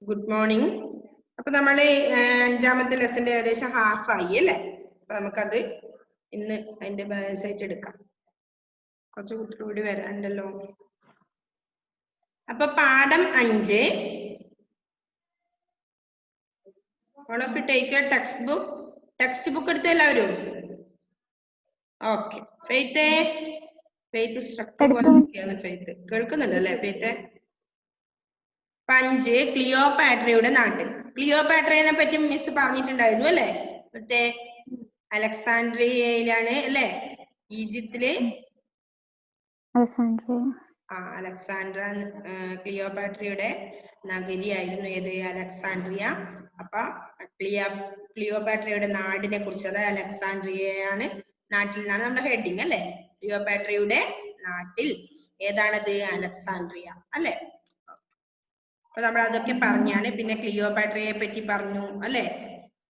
Good morning. അപ്പൊ നമ്മള് അഞ്ചാമത്തെ ലെസന്റെ ഏകദേശം ഹാഫ് ആയി അല്ലേ? അപ്പൊ നമുക്കത് ഇന്ന് അതിന്റെ ബാലൻസ് ആയിട്ട് എടുക്കാം. കുറച്ച് കുട്ടികൾ കൂടി വരാനുണ്ടല്ലോ. അപ്പൊ പാഠം 5. All of you take your text book എടുത്തു എല്ലാവരും? ഓക്കെ. ഫെയ്ത്ത് സ്ട്രക്ചർ ഫെയ്ത്ത് കേൾക്കുന്നുണ്ടോ അല്ലേ? ഫെയ്ത്ത് 5 ക്ലിയോപാട്രയുടെ നാട്ടിൽ. ക്ലിയോപാട്രയെ പറ്റി മിസ് പറഞ്ഞിട്ടുണ്ടായിരുന്നു അല്ലെ? മറ്റേ അലക്സാൻഡ്രിയയിലാണ് അല്ലെ? ഈജിപ്തില് അലക്സാൻഡ്ര ക്ലിയോപാട്രയുടെ നഗരിയായിരുന്നു ഏത്? അലക്സാൻഡ്രിയ. അപ്പൊ ക്ലിയോപാട്രയുടെ നാടിനെ കുറിച്ച്, അതായത് അലക്സാൻഡ്രിയയാണ് നാട്ടിൽ നിന്നാണ് നമ്മുടെ ഹെഡിങ് അല്ലെ? ക്ലിയോപാട്രയുടെ നാട്ടിൽ ഏതാണത്? അലക്സാൻഡ്രിയ അല്ലെ? അപ്പൊ നമ്മൾ അതൊക്കെ പറഞ്ഞാണ്. പിന്നെ ക്ലിയോപാട്രയെ പറ്റി പറഞ്ഞു അല്ലെ?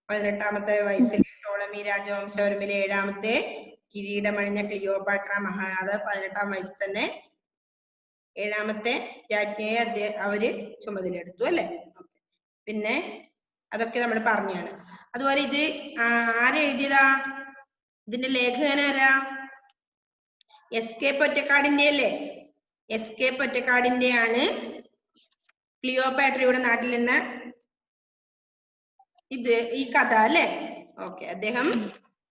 18ാമത്തെ വയസ്സിൽ ടോളമി രാജവംശപരമ്പരയിലെ 7ാമത്തെ കിരീടമണിഞ്ഞ ക്ലിയോപാട്ര അത് 18ാം വയസ്സിൽ തന്നെ 7ാമത്തെ രാജ്ഞിയെ അവര് ചുമതലയെടുത്തു അല്ലെ? പിന്നെ അതൊക്കെ നമ്മൾ പറഞ്ഞാണ്. അതുപോലെ ഇത് ആരെഴുതിയതാ? ഇതിന്റെ ലേഖകനാരാ? എസ്.കെ. പൊറ്റക്കാടിന്റെ അല്ലേ? എസ്.കെ. പൊറ്റക്കാടിന്റെ ആണ് ക്ലിയോപാട്രയുടെ നാട്ടിൽ നിന്ന് ഈ കഥ അല്ലെ? ഓക്കെ, അദ്ദേഹം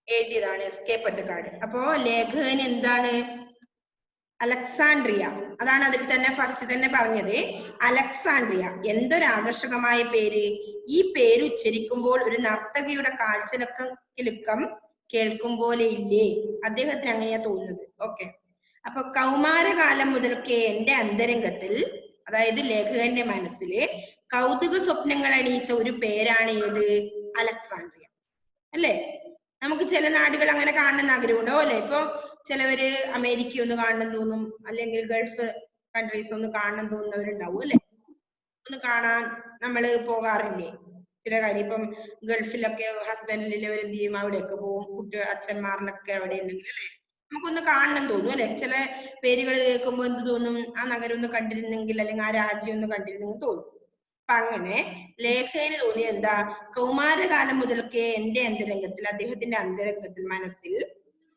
എഴുതിയതാണ് എസ്.കെ. പൊറ്റക്കാട്. അപ്പോ ലേഖകൻ എന്താണ്? അലക്സാൻഡ്രിയ. അതാണ് അതിൽ തന്നെ ഫസ്റ്റ് തന്നെ പറഞ്ഞത്. അലക്സാൻഡ്രിയ എന്തൊരു ആകർഷകമായ പേര്! ഈ പേര് ഉച്ചരിക്കുമ്പോൾ ഒരു നർത്തകിയുടെ കാൽച്ചലക്കം കേൾക്കും പോലെ ഇല്ലേ? അദ്ദേഹത്തിന് അങ്ങനെയാ തോന്നുന്നത്. ഓക്കെ. അപ്പൊ കൗമാരകാലം മുതൽക്കേ എന്റെ അന്തരംഗത്തിൽ, അതായത് ലേഖകന്റെ മനസ്സില് കൗതുക സ്വപ്നങ്ങൾ അണിയിച്ച ഒരു പേരാണ് ഏത്? അലക്സാൻഡ്രിയ അല്ലെ? നമുക്ക് ചില നാടുകൾ അങ്ങനെ കാണണമെന്ന് ആഗ്രഹമുണ്ടോ അല്ലെ? ഇപ്പൊ ചിലവര് അമേരിക്ക ഒന്ന് കാണണം തോന്നും, അല്ലെങ്കിൽ ഗൾഫ് കൺട്രീസ് ഒന്ന് കാണണം തോന്നുന്നവരുണ്ടാവും അല്ലെ? ഒന്ന് കാണാൻ നമ്മൾ പോകാറില്ലേ? ചില കാര്യം ഇപ്പം ഗൾഫിലൊക്കെ ഹസ്ബൻഡിലുള്ളവർ എന്ത് ചെയ്യും? അവിടെയൊക്കെ പോകും. അച്ഛന്മാരിലൊക്കെ അവിടെ ഉണ്ടെങ്കിൽ അല്ലെ, നമുക്കൊന്ന് കാണണം തോന്നും അല്ലെ? ചില പേരുകൾ കേൾക്കുമ്പോൾ എന്ത് തോന്നും? ആ നഗരം ഒന്ന് കണ്ടിരുന്നെങ്കിൽ, അല്ലെങ്കിൽ ആ രാജ്യം ഒന്ന് കണ്ടിരുന്നെങ്കിൽ തോന്നും. അപ്പൊ അങ്ങനെ ലേഖകന് തോന്നി എന്താ? കൗമാരകാലം മുതൽക്കേ എന്റെ അന്തരംഗത്തിൽ, അദ്ദേഹത്തിന്റെ അന്തരംഗത്തിൽ, മനസ്സിൽ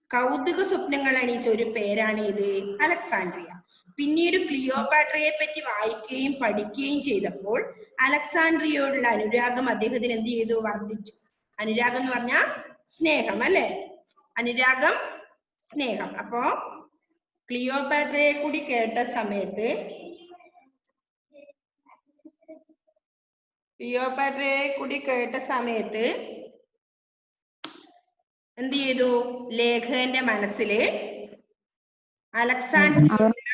കൗതുക സ്വപ്നങ്ങൾ അണിയിച്ച ഒരു പേരാണ് ഇത്? അലക്സാൻഡ്രിയ. പിന്നീട് ക്ലിയോപാട്രയെ പറ്റി വായിക്കുകയും പഠിക്കുകയും ചെയ്തപ്പോൾ അലക്സാൻഡ്രിയയോടുള്ള അനുരാഗം അദ്ദേഹത്തിന് എന്ത് ചെയ്തു? വർദ്ധിച്ചു. അനുരാഗം എന്ന് പറഞ്ഞാൽ സ്നേഹം അല്ലെ? അനുരാഗം, സ്നേഹം. അപ്പോ ക്ലിയോപാട്രയെ കൂടി കേട്ട സമയത്ത് എന്ത് ചെയ്തു? ലേഖകന്റെ മനസ്സില് അലക്സാൻഡ്രിയയോടുള്ള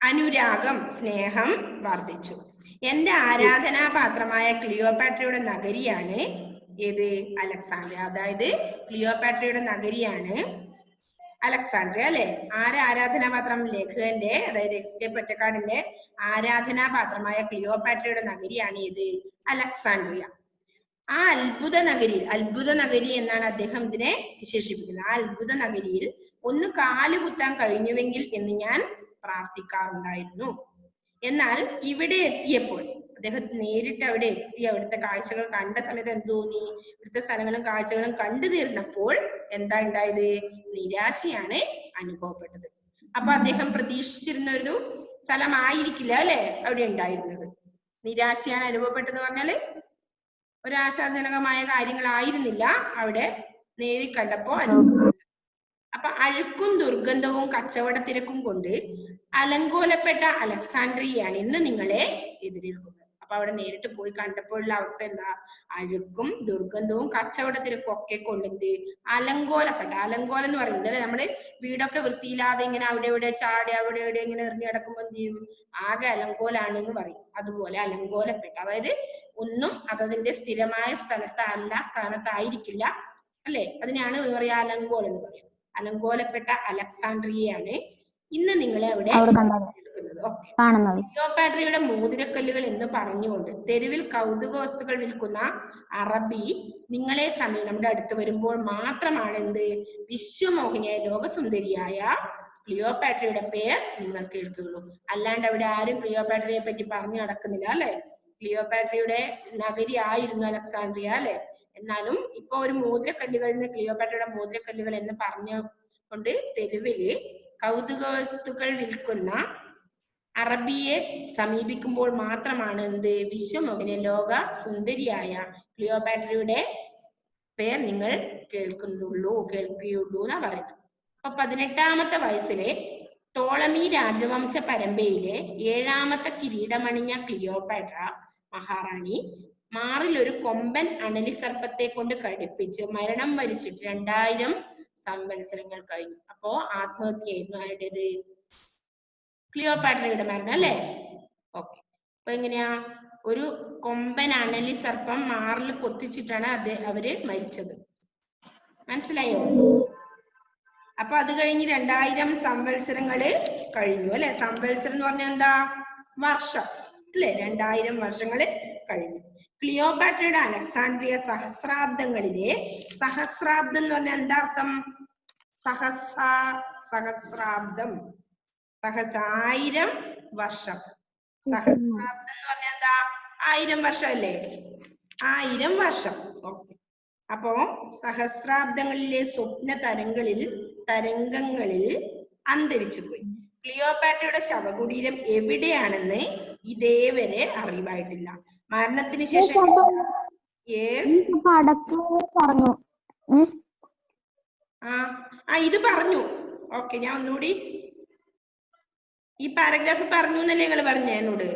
അനുരാഗം, സ്നേഹം വർദ്ധിച്ചു. എന്റെ ആരാധനാപാത്രമായ ക്ലിയോപാട്രയുടെ നഗരിയാണ് ഏത്? അലക്സാൻഡ്രിയ. അതായത് ക്ലിയോപാട്രയുടെ നഗരിയാണ് അലക്സാൻഡ്രിയ അല്ലെ? ആരാധനാപാത്രം? ലേഖകന്റെ, അതായത് എസ്.കെ. പൊറ്റക്കാടിന്റെ ആരാധനാപാത്രമായ ക്ലിയോപാട്രയുടെ നഗരിയാണ് ഏത്? അലക്സാൻഡ്രിയ. ആ അത്ഭുത നഗരി എന്നാണ് അദ്ദേഹം ഇതിനെ വിശേഷിപ്പിക്കുന്നത്. ആ അത്ഭുത നഗരിയിൽ ഒന്ന് കാലുകുത്താൻ കഴിഞ്ഞുവെങ്കിൽ എന്ന് ഞാൻ പ്രാർത്ഥിക്കാറുണ്ടായിരുന്നു. എന്നാൽ ഇവിടെ എത്തിയപ്പോൾ, അദ്ദേഹം നേരിട്ട് അവിടെ എത്തി, അവിടുത്തെ കാഴ്ചകൾ കണ്ട സമയത്ത് എന്ത് തോന്നി? ഇവിടുത്തെ സ്ഥലങ്ങളും കാഴ്ചകളും കണ്ടു തീർന്നപ്പോൾ എന്താ ഉണ്ടായത്? നിരാശയാണ് അനുഭവപ്പെട്ടത്. അപ്പൊ അദ്ദേഹം പ്രതീക്ഷിച്ചിരുന്ന ഒരു സ്ഥലമായിരിക്കില്ല അല്ലെ അവിടെ ഉണ്ടായിരുന്നത്. നിരാശയാണ് അനുഭവപ്പെട്ടെന്ന് പറഞ്ഞാല് ഒരാശാജനകമായ കാര്യങ്ങളായിരുന്നില്ല അവിടെ നേരിൽ കണ്ടപ്പോ അനുഭവപ്പെട്ടത്. അപ്പൊ അഴുക്കും ദുർഗന്ധവും കച്ചവട തിരക്കും കൊണ്ട് അലങ്കോലപ്പെട്ട അലക്സാൻഡ്രിയയാണ് ഇന്ന് നിങ്ങളെ എതിരേൽക്കുന്നത്. അപ്പൊ അവിടെ നേരിട്ട് പോയി കണ്ടപ്പോഴുള്ള അവസ്ഥ എന്താ? അഴുക്കും ദുർഗന്ധവും കച്ചവട തിരക്കും ഒക്കെ കൊണ്ട് അലങ്കോലപ്പെട്ട, അലങ്കോലം എന്ന് പറയുന്നത് നമ്മള് വീടൊക്കെ വൃത്തിയില്ലാതെ ഇങ്ങനെ അവിടെ ഇവിടെ ചാടി അവിടെ ഇവിടെ ഇങ്ങനെ എറിഞ്ഞു കിടക്കുമ്പോൾ എന്ത് ചെയ്യും? ആകെ അലങ്കോലാണ് എന്ന് പറയും. അതുപോലെ അലങ്കോലപ്പെട്ട, അതായത് ഒന്നും അതതിന്റെ സ്ഥിരമായ സ്ഥാനത്തായിരിക്കില്ല അല്ലെ? അതിനാണ് പറയാ അലങ്കോലം എന്ന് പറയും. അലങ്കോലപ്പെട്ട അലക്സാൻഡ്രിയയാണ് ഇന്ന് നിങ്ങളെ അവിടെ കാണുന്നത്. ക്ലിയോപാട്രയുടെ മോതിരക്കല്ലുകൾ എന്ന് പറഞ്ഞുകൊണ്ട് തെരുവിൽ കൗതുക വസ്തുക്കൾ വിൽക്കുന്ന അറബി നിങ്ങളെ നമ്മുടെ അടുത്ത് വരുമ്പോൾ മാത്രമാണ് എന്ത്? വിശ്വമോഹിനിയായ ലോകസുന്ദരിയായ ക്ലിയോപാട്രയുടെ പേർ നിങ്ങൾ കേൾക്കുകയുള്ളൂ. അല്ലാണ്ട് അവിടെ ആരും ക്ലിയോപാട്രയെ പറ്റി പറഞ്ഞു നടക്കുന്നില്ല അല്ലെ. ക്ലിയോപാട്രയുടെ നഗരി ആയിരുന്നു അലക്സാണ്ട്രിയ അല്ലെ. എന്നാലും ഇപ്പൊ ഒരു മോതിരക്കല്ലുകളിൽ നിന്ന് ക്ലിയോപാട്രയുടെ മോതിരക്കല്ലുകൾ എന്ന് പറഞ്ഞുകൊണ്ട് തെരുവില് കൗതുക വസ്തുക്കൾ വിൽക്കുന്ന അറബിയെ സമീപിക്കുമ്പോൾ മാത്രമാണ് എന്ത് വിശ്വമോഹിനി ലോക സുന്ദരിയായ ക്ലിയോപാട്രയുടെ പേർ നിങ്ങൾ കേൾക്കുകയുള്ളൂ എന്നാ പറയുന്നത്. അപ്പൊ 18ാമത്തെ വയസ്സിലെ ടോളമി രാജവംശ പരമ്പരയിലെ 7ാമത്തെ കിരീടമണിഞ്ഞ ക്ലിയോപാട്ര മഹാറാണി മാറിൽ ഒരു കൊമ്പൻ അണലി സർപ്പത്തെ കൊണ്ട് കടിപ്പിച്ച് മരണം വരിച്ചിട്ട് 2000 സംവത്സരങ്ങൾ കഴിഞ്ഞു. അപ്പോ ആത്മഹത്യയായിരുന്നു ആരുടേത്? ക്ലിയോപാട്രയുടെ മരണം അല്ലെ. ഓക്കെ. അപ്പൊ എങ്ങനെയാ? ഒരു കൊമ്പൻ അണലി സർപ്പം മാറിൽ കൊത്തിച്ചിട്ടാണ് അവര് മരിച്ചത്. മനസ്സിലായോ? അപ്പൊ അത് കഴിഞ്ഞ് 2000 സംവത്സരങ്ങള് കഴിഞ്ഞു അല്ലെ. സംവത്സരം എന്ന് പറഞ്ഞാൽ എന്താ? വർഷം അല്ലെ. 2000 വർഷങ്ങള് കഴിഞ്ഞു. ക്ലിയോപാട്രയുടെ അലക്സാണ്ട്രിയ സഹസ്രാബ്ദങ്ങളിലെ, സഹസ്രാബ്ദം എന്ന് പറഞ്ഞാൽ എന്താ അർത്ഥം? സഹസ്രാബ്ദം 1000 വർഷം. സഹസ്രാബ്ദം എന്ന് പറഞ്ഞാൽ എന്താ? 1000 വർഷം അല്ലേ. 1000 വർഷം. ഓക്കെ. അപ്പോ സഹസ്രാബ്ദങ്ങളിലെ സ്വപ്ന തരംഗങ്ങളിൽ അന്തരിച്ചു പോയി. ക്ലിയോപാട്രയുടെ ശവകുടീരം എവിടെയാണെന്ന് ഇതേവരെ അറിവായിട്ടില്ല. മരണത്തിന് ശേഷം ഇത് പറഞ്ഞു. ഓക്കെ, ഞാൻ ഒന്നുകൂടി ഈ പാരഗ്രാഫ് പറഞ്ഞു എന്നല്ലേ നിങ്ങൾ പറഞ്ഞു എന്നോട്?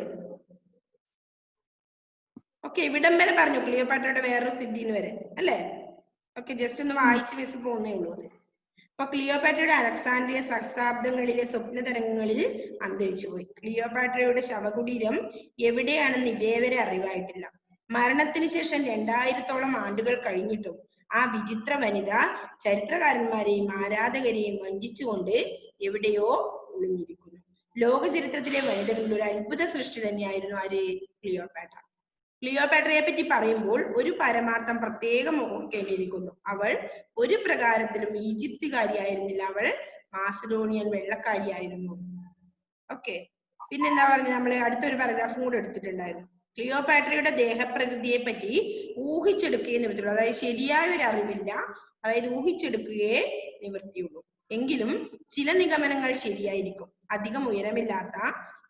ഓക്കെ, ഇവിടം വരെ പറഞ്ഞു ക്ലിയോപാട്രയുടെ വേറൊരു സിദ്ധിന്ന് വരെ അല്ലേ. ഓക്കെ, ജസ്റ്റ് ഒന്ന് വായിച്ച് മിസ് പോകുന്നേ ഉള്ളൂ അത്. അപ്പൊ ക്ലിയോപാട്രയുടെ അലക്സാണ്ട്രിയ സഹസ്രാബ്ദങ്ങളിലെ സ്വപ്ന തരംഗങ്ങളിൽ അന്തരിച്ചു പോയി. ക്ലിയോപാട്രയുടെ ശവകുടീരം എവിടെയാണെന്ന് ഇതേവരെ അറിവായിട്ടില്ല. മരണത്തിന് ശേഷം 2000-ഓളം ആണ്ടുകൾ കഴിഞ്ഞിട്ടും ആ വിചിത്ര വനിത ചരിത്രകാരന്മാരെയും ആരാധകരെയും വഞ്ചിച്ചുകൊണ്ട് എവിടെയോ ഒളിഞ്ഞിരിക്കുന്നു. ലോക ചരിത്രത്തിലെ വനിതകളിൽ ഒരു അത്ഭുത സൃഷ്ടി തന്നെയായിരുന്നു ആര്? ക്ലിയോപാട്ര. ക്ലിയോപാട്രയെ പറ്റി പറയുമ്പോൾ ഒരു പരമാർത്ഥം പ്രത്യേകം ഓർക്കേണ്ടിയിരിക്കുന്നു. അവൾ ഒരു പ്രകാരത്തിലും ഈജിപ്തുകാരിയായിരുന്നില്ല, അവൾ മാസിഡോണിയൻ വെള്ളക്കാരിയായിരുന്നു. ഓക്കെ, പിന്നെന്താ പറഞ്ഞത്? നമ്മൾ അടുത്തൊരു പാരഗ്രാഫും കൂടെ എടുത്തിട്ടുണ്ടായിരുന്നു. ക്ലിയോപാട്രയുടെ ദേഹപ്രകൃതിയെ പറ്റി ഊഹിച്ചെടുക്കുകയെ നിവൃത്തിയുള്ളൂ. അതായത് ശരിയായ ഒരു അറിവില്ല, അതായത് ഊഹിച്ചെടുക്കുകയെ നിവൃത്തിയുള്ളൂ. എങ്കിലും ചില നിഗമനങ്ങൾ ശരിയായിരിക്കും. അധികം ഉയരമില്ലാത്ത,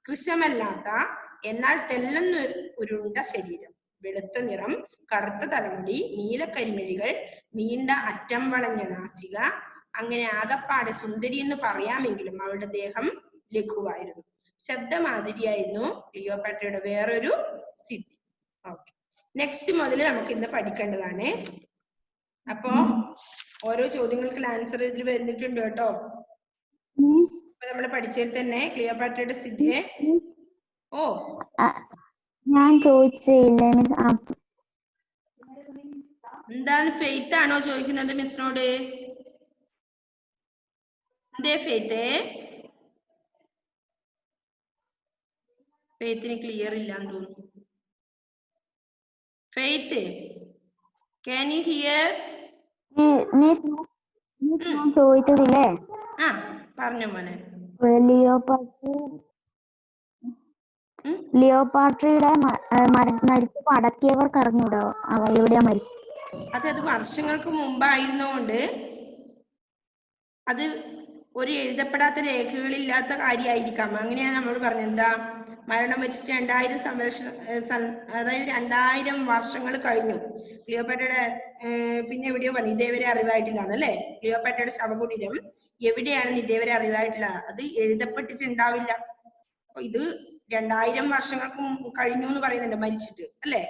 കൃശമല്ലാത്ത, എന്നാൽ തെല്ലെന്ന് ഉരുണ്ട ശരീരം, വെളുത്ത നിറം, കറുത്ത തലമുടി, നീലക്കരിമിഴികൾ, നീണ്ട അറ്റം വളഞ്ഞ നാസിക, അങ്ങനെ ആകപ്പാടെ സുന്ദരി എന്ന് പറയാമെങ്കിലും അവളുടെ ദേഹം ലഘുവായിരുന്നു. ശബ്ദമാതിരിയായിരുന്നു ക്ലിയോപാട്രയുടെ വേറൊരു സിദ്ധി. ഓക്കെ, നെക്സ്റ്റ് മുതൽ നമുക്ക് ഇന്ന് പഠിക്കേണ്ടതാണ്. അപ്പോ ഓരോ ചോദ്യങ്ങൾക്ക് ആൻസർ ഇതിൽ വന്നിട്ടുണ്ട് കേട്ടോ. അപ്പൊ നമ്മൾ പഠിച്ചതിൽ തന്നെ ക്ലിയോപാട്രയുടെ സിദ്ധിയെ ഞാൻ ചോദിച്ചില്ല. എന്താണ്? ഫെയ്ത്ത് ആണോ ചോദിക്കുന്നത് മിസ്സിനോട്? എന്തേ ഫെയ്ത്തേ? ഫെയ്ത്തിന് ക്ലിയർ ഇല്ലാന്ന് തോന്നുന്നു. Faith, can you here? ഞാൻ ചോദിച്ചതില്ലേ, പറഞ്ഞോ മോനെ. ലിയോപാട്രയുടെ മരിച്ചപ്പോ അടക്കിയവർക്ക് അറിഞ്ഞൂടോ അവ എവിടെയാ മരിച്ചത്? അത് വർഷങ്ങൾക്ക് മുമ്പായിരുന്നോണ്ട് അത് ഒരു എഴുതപ്പെടാത്ത രേഖകളില്ലാത്ത കാര്യമായിരിക്കാം. അങ്ങനെയാണ് നമ്മൾ പറഞ്ഞത്. എന്താ? മരണം വെച്ചിട്ട് 2000 അതായത് 2000 വർഷങ്ങൾ കഴിഞ്ഞു. ക്ലിയോപാട്രയുടെ പിന്നെ എവിടെയോ പറഞ്ഞു ഇതേവരെ അറിവായിട്ടില്ലാന്നല്ലേ. ക്ലിയോപാട്രയുടെ ശവകുടീരം എവിടെയാണെന്ന് ഇതേവരെ അറിവായിട്ടില്ല. അത് എഴുതപ്പെട്ടിട്ടുണ്ടാവില്ല. അപ്പൊ ഇത് 2000 വർഷങ്ങൾക്ക് കഴിഞ്ഞു എന്ന് പറയുന്നുണ്ട് മരിച്ചിട്ട് അല്ലേ.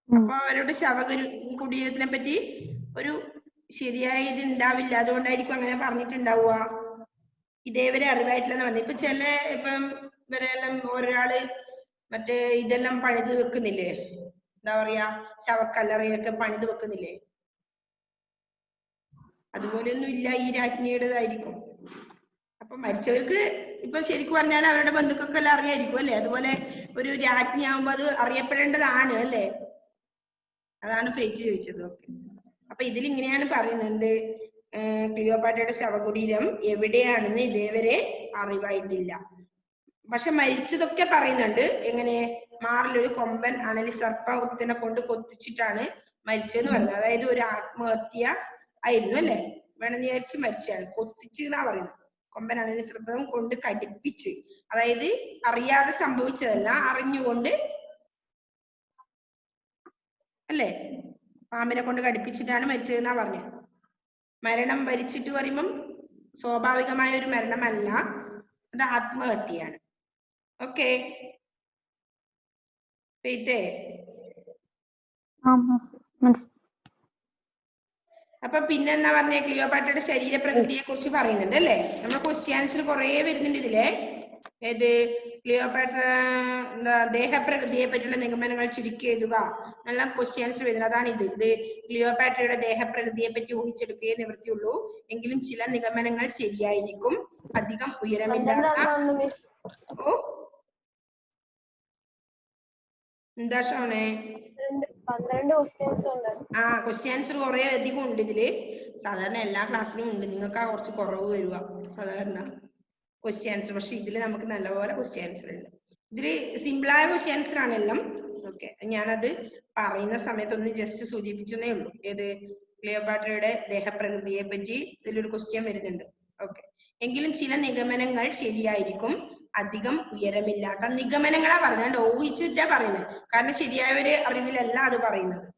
അപ്പൊ അവരുടെ ശവകുടീരത്തിനെ പറ്റി ഒരു ശരിയായ ഇത് ഉണ്ടാവില്ല. അതുകൊണ്ടായിരിക്കും അങ്ങനെ പറഞ്ഞിട്ടുണ്ടാവുക. ഇതേവരെ അറിവായിട്ടില്ലെന്ന് പറഞ്ഞു. ഇപ്പൊ ഇപ്പം ഇവരെല്ലാം ഒരാള് മറ്റേ ഇതെല്ലാം പണിത് വെക്കുന്നില്ലേ, എന്താ പറയാ, ശവക്കല്ലറയൊക്കെ പണിത് വെക്കുന്നില്ലേ, അതുപോലെയൊന്നും ഇല്ല. ഈ രാജ്ഞിയുടേതായിരിക്കും. അപ്പൊ മരിച്ചവർക്ക് ഇപ്പൊ ശരിക്കും പറഞ്ഞാൽ അവരുടെ ബന്ധുക്കൾക്കെല്ലാം അറിയായിരിക്കും അല്ലെ. അതുപോലെ ഒരു രാജ്ഞിയാവുമ്പോ അത് അറിയപ്പെടേണ്ടതാണ് അല്ലേ. അതാണ് ഫെയ്ത്ത് ചോദിച്ചത്. ഓക്കെ, അപ്പൊ ഇതിൽ ഇങ്ങനെയാണ് പറയുന്നത്. ക്ലിയോപാട്രയുടെ ശവകുടീരം എവിടെയാണെന്ന് ഇതേവരെ അറിവായിട്ടില്ല. പക്ഷെ മരിച്ചതൊക്കെ പറയുന്നുണ്ട്. എങ്ങനെ? മാറിലൊരു കൊമ്പൻ അണലി സർപ്പത്തിനെ കൊണ്ട് കൊത്തിച്ചിട്ടാണ് മരിച്ചതെന്ന് പറയുന്നത്. അതായത് ഒരു ആത്മഹത്യ ആയിരുന്നു അല്ലെ? വേണമെന്ന് വിചാരിച്ച് മരിച്ചാണ്. കൊത്തിച്ച് എന്നാ പറയുന്നത്. കൊമ്പൻ അണലി സർപ്പം കൊണ്ട് കടിപ്പിച്ച്, അതായത് അറിയാതെ സംഭവിച്ചതല്ല, അറിഞ്ഞുകൊണ്ട് അല്ലെ? പാമ്പിനെ കൊണ്ട് കടിപ്പിച്ചിട്ടാണ് മരിച്ചതെന്നാ പറഞ്ഞത്. മരണം വരിച്ചിട്ട് പറയുമ്പം സ്വാഭാവികമായ ഒരു മരണമല്ല, അത് ആത്മഹത്യയാണ്. ഓക്കെ, അപ്പൊ പിന്നെന്താ പറഞ്ഞ? ക്ലിയോപാട്രയുടെ ശരീരപ്രകൃതിയെ കുറിച്ച് പറയുന്നുണ്ട് അല്ലെ? നമ്മുടെ ക്വസ്റ്റ്യൻസിൽ കുറെ വരുന്നുണ്ട് ഇതിലെ. ഏത്? ക്ലിയോപാട്ര എന്താ ദേഹപ്രകൃതിയെ പറ്റിയുള്ള നിഗമനങ്ങൾ ചുരുക്കി എഴുതുക എന്നുള്ള ക്വസ്റ്റ്യൻസ് വരുന്നത്. അതാണ് ഇത്. ക്ലിയോപാട്രയുടെ ദേഹപ്രകൃതിയെ പറ്റി ഊഹിച്ചെടുക്കുകയേ നിവൃത്തിയുള്ളൂ. എങ്കിലും ചില നിഗമനങ്ങൾ ശരിയായിരിക്കും. അധികം ഉയരമില്ലാത്ത ഓ എന്താ ഷോണേ? 12 ക്വസ്റ്റ്യൻസ് ഉണ്ട്. ക്വസ്റ്റ്യൻസ് കുറെ അധികം ഉണ്ട് ഇതില്. സാധാരണ എല്ലാ ക്ലാസ്സിലും ഉണ്ട്, നിങ്ങൾക്ക് കുറച്ച് കുറവ് വരുക സാധാരണ ക്വസ്റ്റ്യൻസ്. പക്ഷെ ഇതില് നമുക്ക് നല്ലപോലെ ക്വസ്റ്റ്യൻസ് ഉണ്ട്. ഇതില് സിമ്പിളായ ക്വസ്റ്റ്യൻസ് ആണെല്ലാം. ഓക്കെ, ഞാനത് പറയുന്ന സമയത്തൊന്ന് ജസ്റ്റ് സൂചിപ്പിച്ചേ ഉള്ളൂ. ഏത്? ക്ലിയോപാട്രയുടെ ദേഹപ്രകൃതിയെ പറ്റി ഇതിലൊരു ക്വസ്റ്റ്യൻ വരുന്നുണ്ട്. ഓക്കെ, എങ്കിലും ചില നിഗമനങ്ങൾ ശരിയായിരിക്കും. അധികം ഉയരമില്ലാത്ത നിഗമനങ്ങളാ പറയുന്നത്, ഊഹിച്ചിട്ടാ പറയുന്നത്. കാരണം ശരിയായ ഒരു അറിവിലല്ല അത് പറയുന്നത്.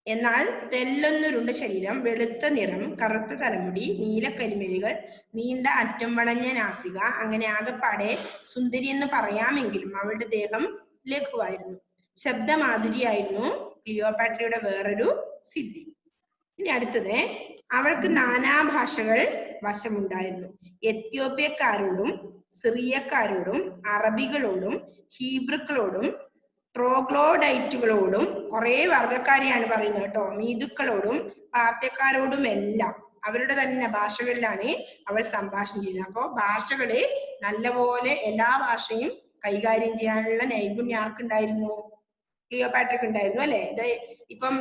എന്നാൽ തെല്ലൊന്നുരുണ്ട ശരീരം, വെളുത്ത നിറം, കറുത്ത തലമുടി, നീലക്കരിമിഴികൾ, നീണ്ട അറ്റം വളഞ്ഞ നാസിക, അങ്ങനെ ആകെപ്പാടെ സുന്ദരി എന്ന് പറയാമെങ്കിലും അവളുടെ ദേഹം ലഘുവായിരുന്നു. ശബ്ദമാധുരിയായിരുന്നു ക്ലിയോപാട്രയുടെ വേറൊരു സിദ്ധി. ഇനി അടുത്തത്, അവൾക്ക് നാനാഭാഷകൾ വശമുണ്ടായിരുന്നു. എത്യോപ്യക്കാരോടും സിറിയക്കാരോടും അറബികളോടും ഹീബ്രുക്കളോടും ട്രോഗ്ലോഡൈറ്റുകളോടും കുറെ വർഗക്കാരെയാണ് പറയുന്നത് കേട്ടോ. മീതുക്കളോടും പാർത്യക്കാരോടും എല്ലാം അവരുടെ തന്നെ ഭാഷകളിലാണ് അവൾ സംഭാഷണം ചെയ്യുന്നത്. അപ്പോൾ ഭാഷകള് നല്ലപോലെ എല്ലാ ഭാഷയും കൈകാര്യം ചെയ്യാനുള്ള നൈപുണ്യം ആർക്കുണ്ടായിരുന്നു? ക്ലിയോപാട്രയ്ക്ക് ഉണ്ടായിരുന്നു അല്ലെ? ഇത് ഇപ്പം